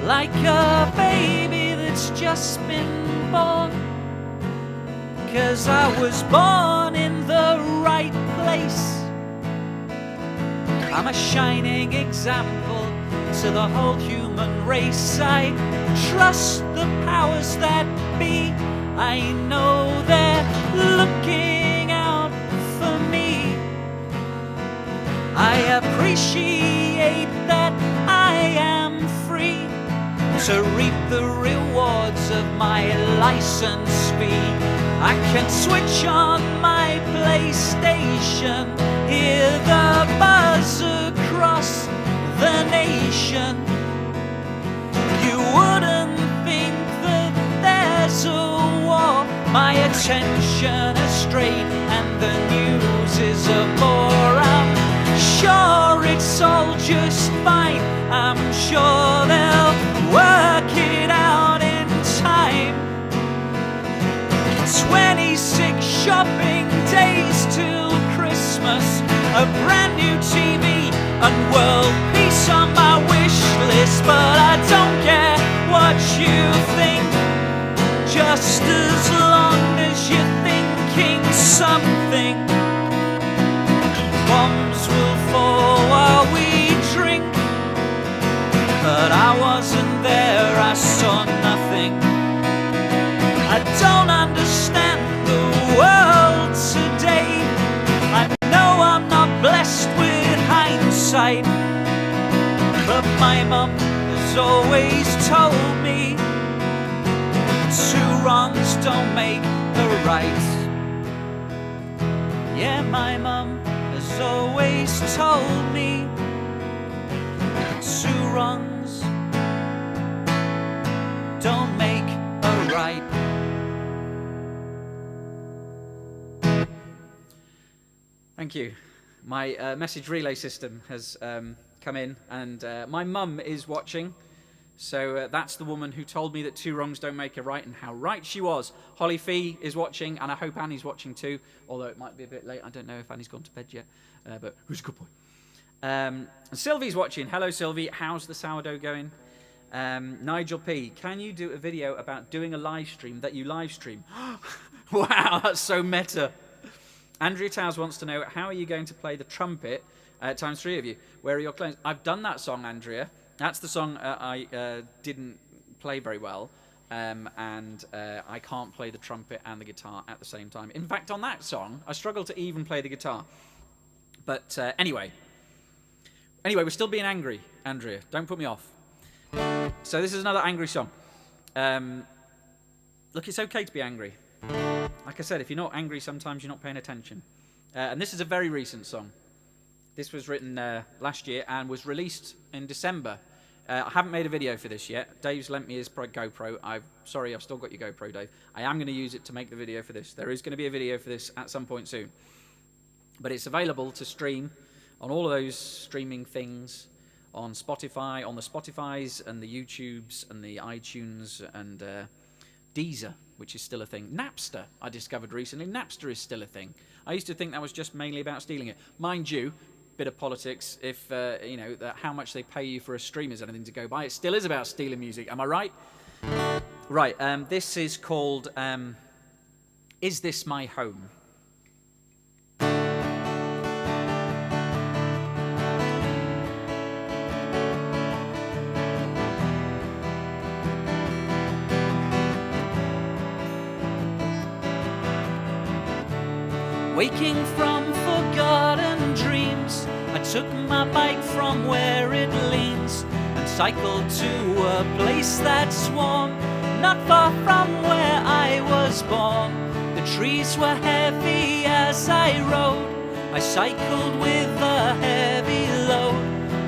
like a baby that's just been born, 'cause I was born in the right place. I'm a shining example to the whole human race. I trust the powers that be. I know they're looking out for me. I appreciate that I am free to reap the rewards of my license fee. I can switch on my PlayStation, hear the buzz across the nation. You wouldn't think that there's a war. My attention is straight and the news is a bore. I'm sure it's all just fine. I'm sure they'll work it out in time. 26 shopping days till Christmas, a brand new TV and world peace on my wish list. But I don't care what you think, just as long as you're thinking something. Bombs will fall while we drink, but I wasn't there, I saw nothing. I don't understand the world today. I know I'm not blessed with hindsight, but my mum has always told me two wrongs don't make a right. Yeah, my mum has always told me two wrongs don't make a right. Thank you. My message relay system has come in, and my mum is watching. So that's the woman who told me that two wrongs don't make a right, and how right she was. Holly Fee is watching, and I hope Annie's watching too, although it might be a bit late. I don't know if Annie's gone to bed yet, but who's a good boy? And Sylvie's watching. Hello, Sylvie. How's the sourdough going? Nigel P, can you do a video about doing a live stream that you live stream? Wow, that's so meta. Andrea Towers wants to know, how are you going to play the trumpet times 3 of you? Where are your clones? I've done that song, Andrea. That's the song I didn't play very well, and I can't play the trumpet and the guitar at the same time. In fact, on that song, I struggle to even play the guitar. But anyway, we're still being angry, Andrea. Don't put me off. So this is another angry song. Look, it's okay to be angry. Like I said, if you're not angry, sometimes you're not paying attention. And this is a very recent song. This was written last year and was released in December. I haven't made a video for this yet. Dave's lent me his GoPro. Sorry, I've still got your GoPro, Dave. I am going to use it to make the video for this. There is going to be a video for this at some point soon. But it's available to stream on all of those streaming things, on Spotify, on the Spotifys and the YouTubes and the iTunes and Deezer, which is still a thing. Napster, I discovered recently. Napster is still a thing. I used to think that was just mainly about stealing it. Mind you, bit of politics, if, you know, how much they pay you for a stream is anything to go by. It still is about stealing music, am I right? Right, this is called, Is This My Home? Waking from forgotten dreams, I took my bike from where it leans and cycled to a place that's warm, not far from where I was born. The trees were heavy as I rode. I cycled with a heavy load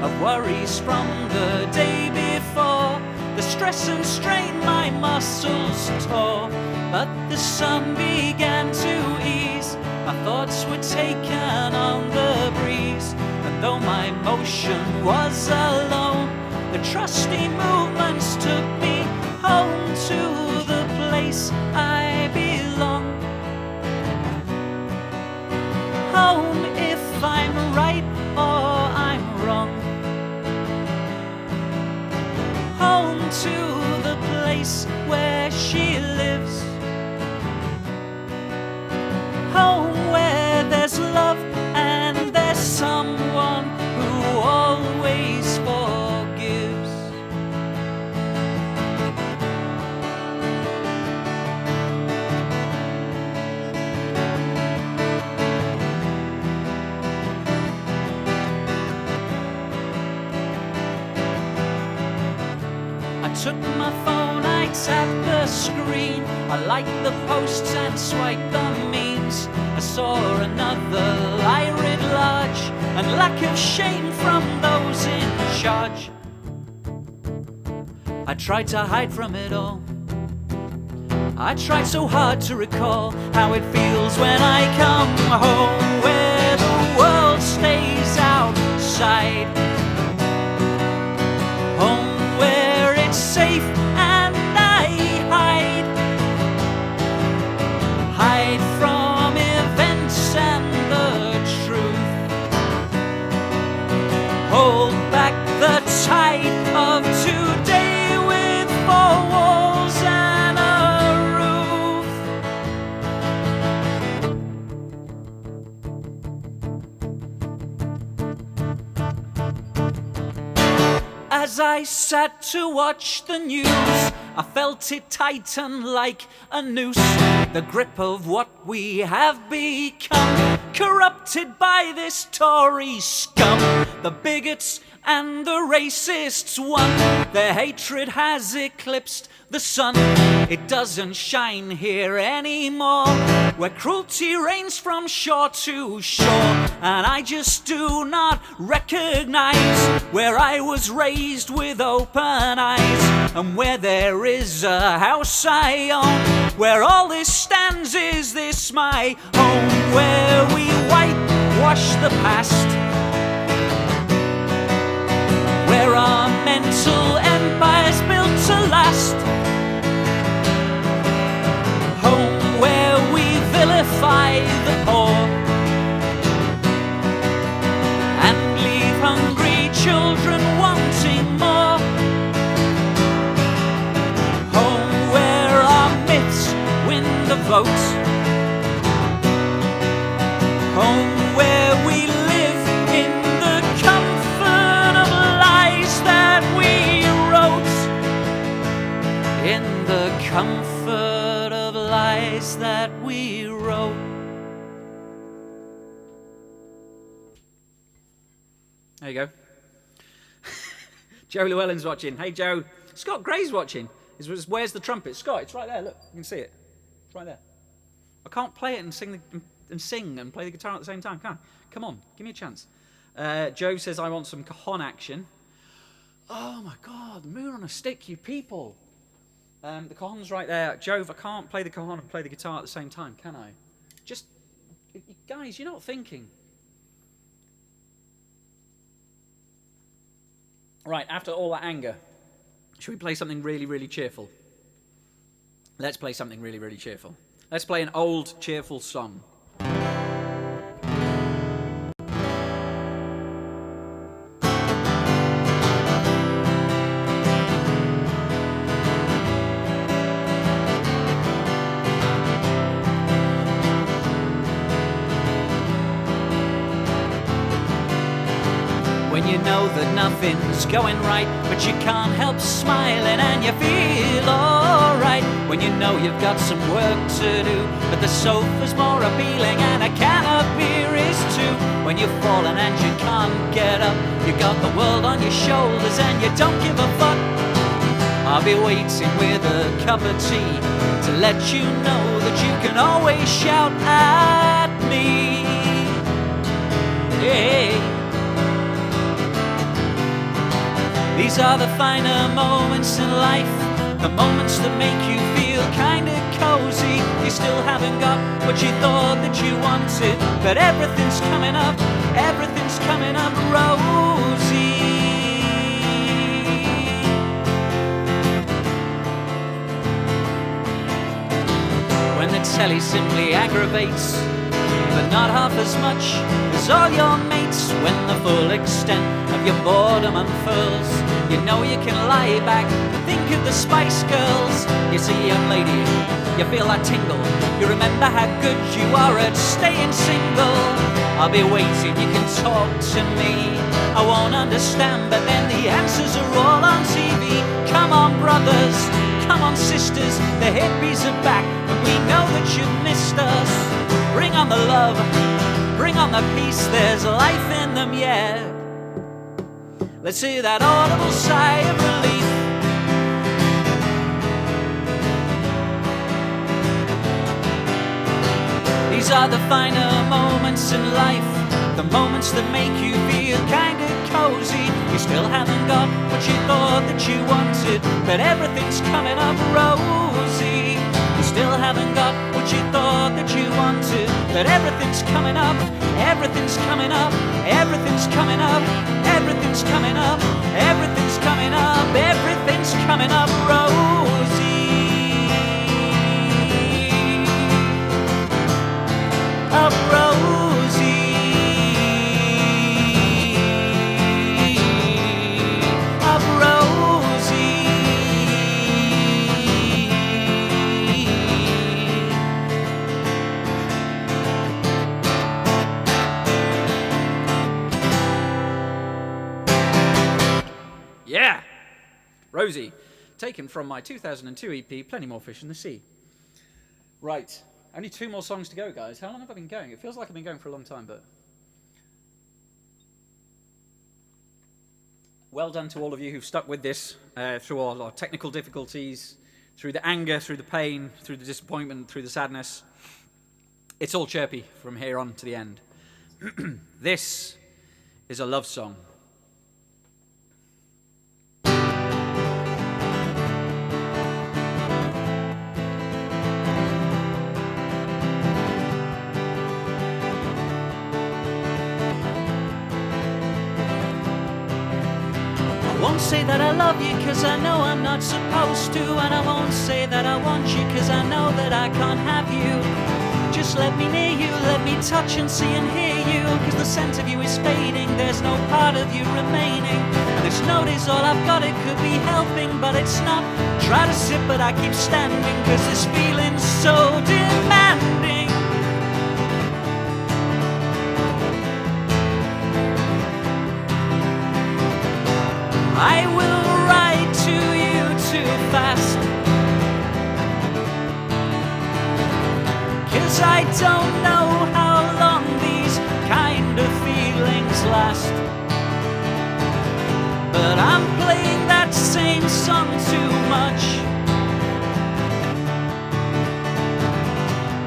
of worries from the day before. The stress and strain my muscles tore, but the sun began to ease. My thoughts were taken on the breeze, and though my motion was alone, the trusty movements took me home to the place I belong. Home if I'm right or I'm wrong. Home to the place where she lives. Home where there's love and there's someone who always forgives. I took my phone, I tapped the screen, I liked the posts and swiped the memes. I saw another lie writ large, and lack of shame from those in charge. I tried to hide from it all, I tried so hard to recall how it feels when I come home, where the world stays outside. Home where it's safe and I hide from events and the truth. Hold back the tide of today with four walls and a roof. As I sat to watch the news, I felt it tighten like a noose. The grip of what we have become, corrupted by this Tory scum. The bigots and the racists won. Their hatred has eclipsed the sun. It doesn't shine here anymore, where cruelty reigns from shore to shore. And I just do not recognize where I was raised with open eyes, and where there is a house I own, where all this stands is this my home, where we whitewash the past, where our mental empire's built to last. Home where we vilify the poor and leave hungry children wanting more. Home where our myths win the vote. Home where we live in the comfort of lies that we wrote. In the comfort of lies that we wrote. There you go. Joe Llewellyn's watching. Hey, Joe. Scott Gray's watching. Where's the trumpet? Scott, it's right there. Look, you can see it. It's right there. I can't play it and sing and play the guitar at the same time, can I? Come on, give me a chance. Joe says, I want some cajon action. Oh, my God. Moon on a stick, you people. The cajon's right there. Jove, I can't play the cajon and play the guitar at the same time, can I? Just, guys, you're not thinking. Right, after all that anger, should we play something really, really cheerful? Let's play something really, really cheerful. Let's play an old, cheerful song. When you know that nothing's going right, but you can't help smiling and you feel alright. When you know you've got some work to do, but the sofa's more appealing and a can of beer is too. When you've fallen and you can't get up, you got the world on your shoulders and you don't give a fuck. I'll be waiting with a cup of tea to let you know that you can always shout at me. Hey. These are the finer moments in life, the moments that make you feel kinda cozy. You still haven't got what you thought that you wanted, but everything's coming up rosy. When the telly simply aggravates, but not half as much as all your mates. When the full extent of your boredom unfurls, you know you can lie back and think of the Spice Girls. You see, young lady, you feel that tingle. You remember how good you are at staying single. I'll be waiting, you can talk to me. I won't understand, but then the answers are all on TV. Come on, brothers, come on, sisters, the hippies are back, and we know that you've missed us. Bring on the love, bring on the peace, there's life in them, yeah. Let's hear that audible sigh of relief. These are the finer moments in life, the moments that make you feel kinda cozy. You still haven't got what you thought that you wanted, but everything's coming up rosy. You but everything's coming up, everything's coming up, everything's coming up, everything's coming up, everything's coming up, everything's coming up, Rosie. Up, Rosie. Up, Rosie. Yeah! Rosie, taken from my 2002 EP, Plenty More Fish in the Sea. Right, only 2 more songs to go, guys. How long have I been going? It feels like I've been going for a long time, but... Well done to all of you who've stuck with this through all our technical difficulties, through the anger, through the pain, through the disappointment, through the sadness. It's all chirpy from here on to the end. This is a love song. I won't say that I love you cause I know I'm not supposed to, and I won't say that I want you cause I know that I can't have you. Just let me near you, let me touch and see and hear you, cause the scent of you is fading, there's no part of you remaining. And this note is all I've got, it could be helping but it's not. Try to sit but I keep standing cause this feeling's so demanding. I will write to you too fast, cause I don't know how long these kind of feelings last. But I'm playing that same song too much,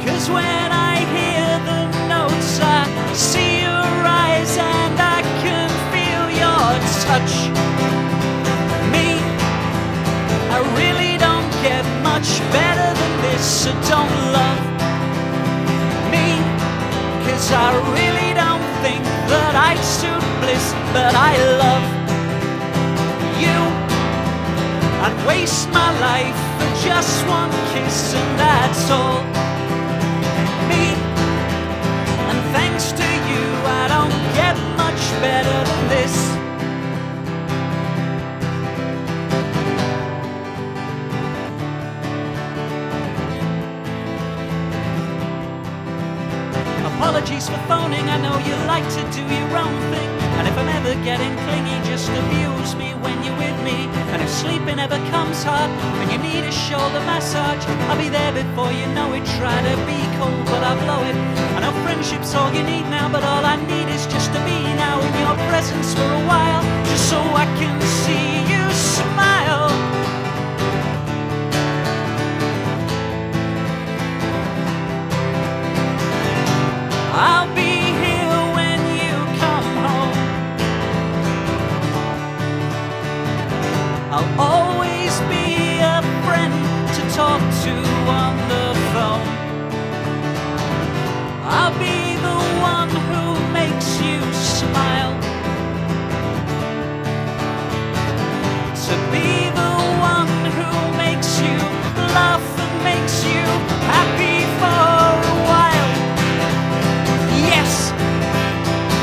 cause when I hear the notes I see your eyes and I can feel your touch. I really don't get much better than this, so don't love me, cause I really don't think that I'd suit bliss, but I love you. I'd waste my life for just one kiss and that's all me, and thanks to you I don't get much better than this. Apologies for phoning, I know you like to do your own thing, and if I'm ever getting clingy, just abuse me when you're with me. And if sleeping ever comes hard and you need a shoulder massage, I'll be there before you know it. Try to be cool but I blow it. I know friendship's all you need now, but all I need is just to be now in your presence for a while, just so I can see you smile. I'll be here when you come home. I'll always be a friend to talk to on the phone. I'll be the one who makes you smile, to be the one who makes you laugh and makes you happy for a while. Yes,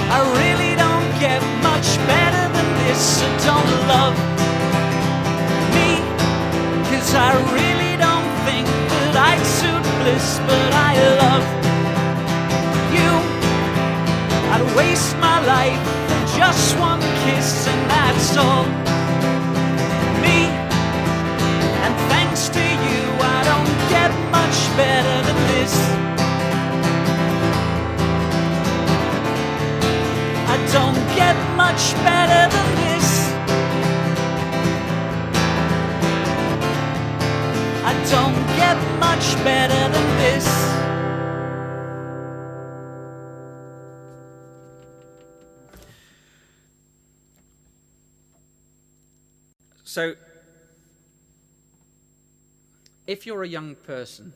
I really don't get much better than this, so don't love me, cause I really don't think that I'd suit bliss, but I love you. I'd waste my life for just one kiss and that's all me, and thanks to you I don't get much better than this. I don't get much better than this. I don't get much better than this. So, if you're a young person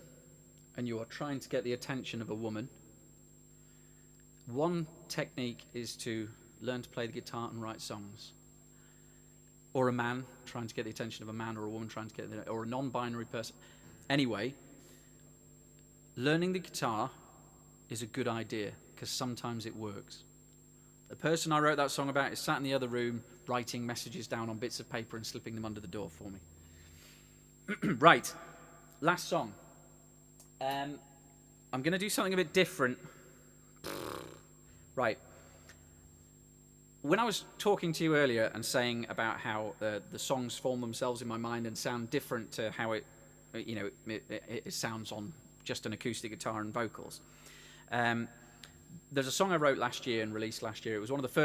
and you are trying to get the attention of a woman, One technique is to learn to play the guitar and write songs. Or a man trying to get the attention of a man, or a woman trying to get or a non-binary person. Anyway, learning the guitar is a good idea because sometimes it works. The person I wrote that song about is sat in the other room writing messages down on bits of paper and slipping them under the door for me. Right, last song. I'm going to do something a bit different. Right. When I was talking to you earlier and saying about how the songs form themselves in my mind and sound different to how it sounds on just an acoustic guitar and vocals. There's a song I wrote last year and released last year. It was one of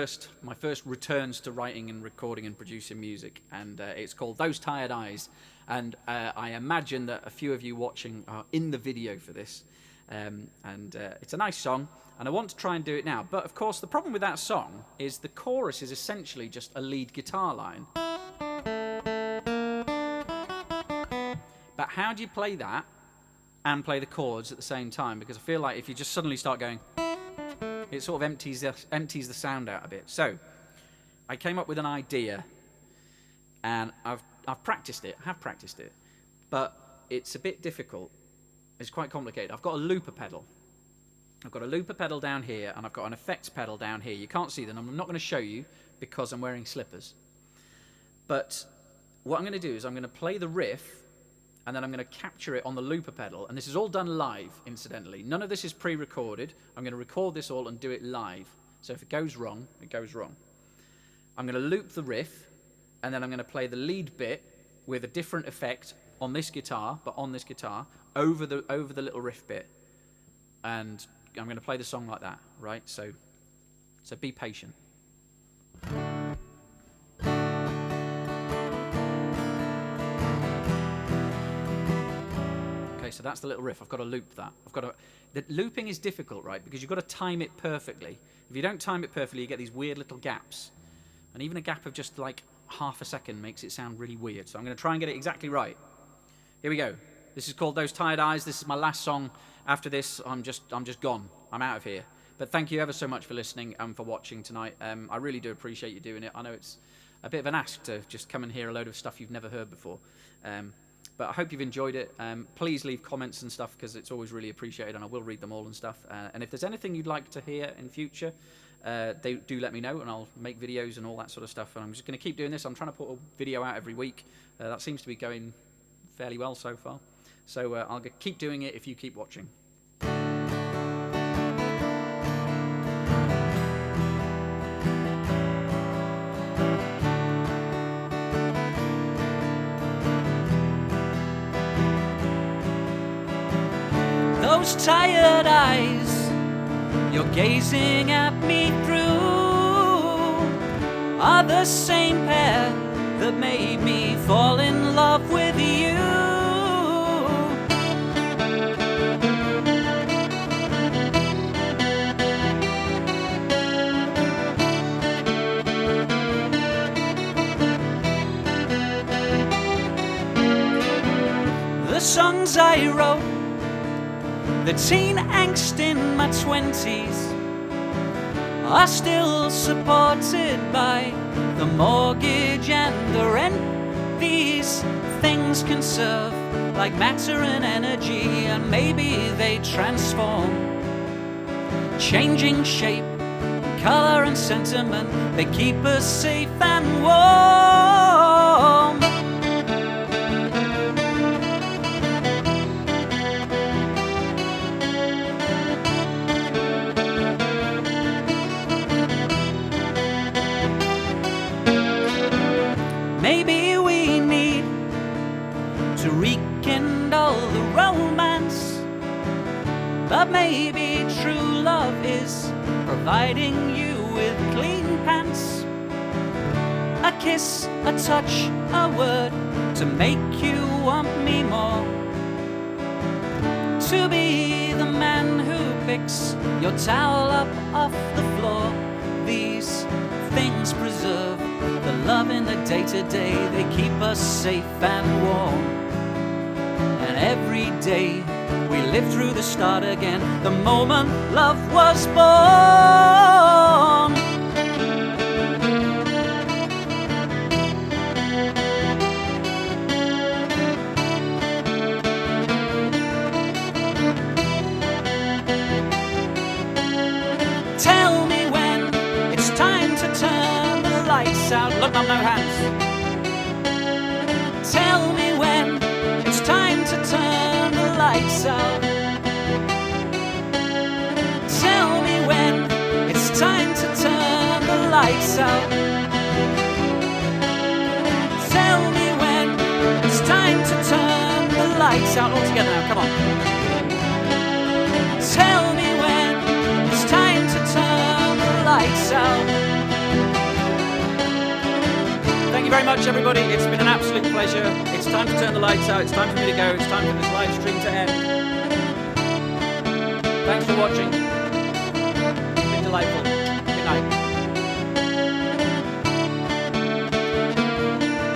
my first returns to writing and recording and producing music, and it's called Those Tired Eyes. And I imagine that a few of you watching are in the video for this. It's a nice song, and I want to try and do it now. But of course, the problem with that song is the chorus is essentially just a lead guitar line. But how do you play that and play the chords at the same time? Because I feel like if you just suddenly start going, it sort of empties the sound out a bit. So I came up with an idea, and I've practiced it. I have practiced it, but it's a bit difficult. It's quite complicated. I've got a looper pedal. I've got a looper pedal down here, and I've got an effects pedal down here. You can't see them. I'm not going to show you because I'm wearing slippers. But what I'm going to do is I'm going to play the riff, and then I'm going to capture it on the looper pedal. And this is all done live, incidentally. None of this is pre-recorded. I'm going to record this all and do it live. So if it goes wrong, it goes wrong. I'm going to loop the riff, and then I'm going to play the lead bit with a different effect on this guitar, but on this guitar, over the little riff bit. And I'm going to play the song like that, right? So be patient. Okay, so that's the little riff. I've got to loop that. The looping is difficult, right? Because you've got to time it perfectly. If you don't time it perfectly, you get these weird little gaps. And even a gap of just like half a second makes it sound really weird. So I'm going to try and get it exactly right. Here we go. This is called Those Tired Eyes. This is my last song. After this, I'm just gone. I'm out of here. But thank you ever so much for listening and for watching tonight. I really do appreciate you doing it. I know it's a bit of an ask to just come and hear a load of stuff you've never heard before. But I hope you've enjoyed it. Please leave comments and stuff because it's always really appreciated, and I will read them all and stuff. And if there's anything you'd like to hear in future, do let me know, and I'll make videos and all that sort of stuff. And I'm just going to keep doing this. I'm trying to put a video out every week. That seems to be going fairly well so far. So I'll keep doing it if you keep watching. Those tired eyes you're gazing at me through are the same pair that made me fall in love with you. The songs I wrote, the teen angst in my 20s, are still supported by the mortgage and the rent. These things can serve like matter and energy, and maybe they transform, changing shape, color and sentiment. They keep us safe and warm. Maybe we need to rekindle the romance, but maybe true love is providing you with clean pants. A kiss, a touch, a word to make you want me more. To be the man who picks your towel up off the floor. These things preserve the love in the day-to-day. They keep us safe and warm, and every every day. We live through the start again, the moment love was born. Tell me when it's time to turn the lights out. Look, no hands. Tell me when it's time to turn the lights out. Tell me when it's time to turn the lights out. Tell me when it's time to turn the lights out. All together now, come on. Tell me when it's time to turn the lights out. Thank you very much, everybody. It's been an absolute pleasure. It's time to turn the lights out. It's time for me to go. It's time for this live stream to end. Thanks for watching. It's been delightful. Good night.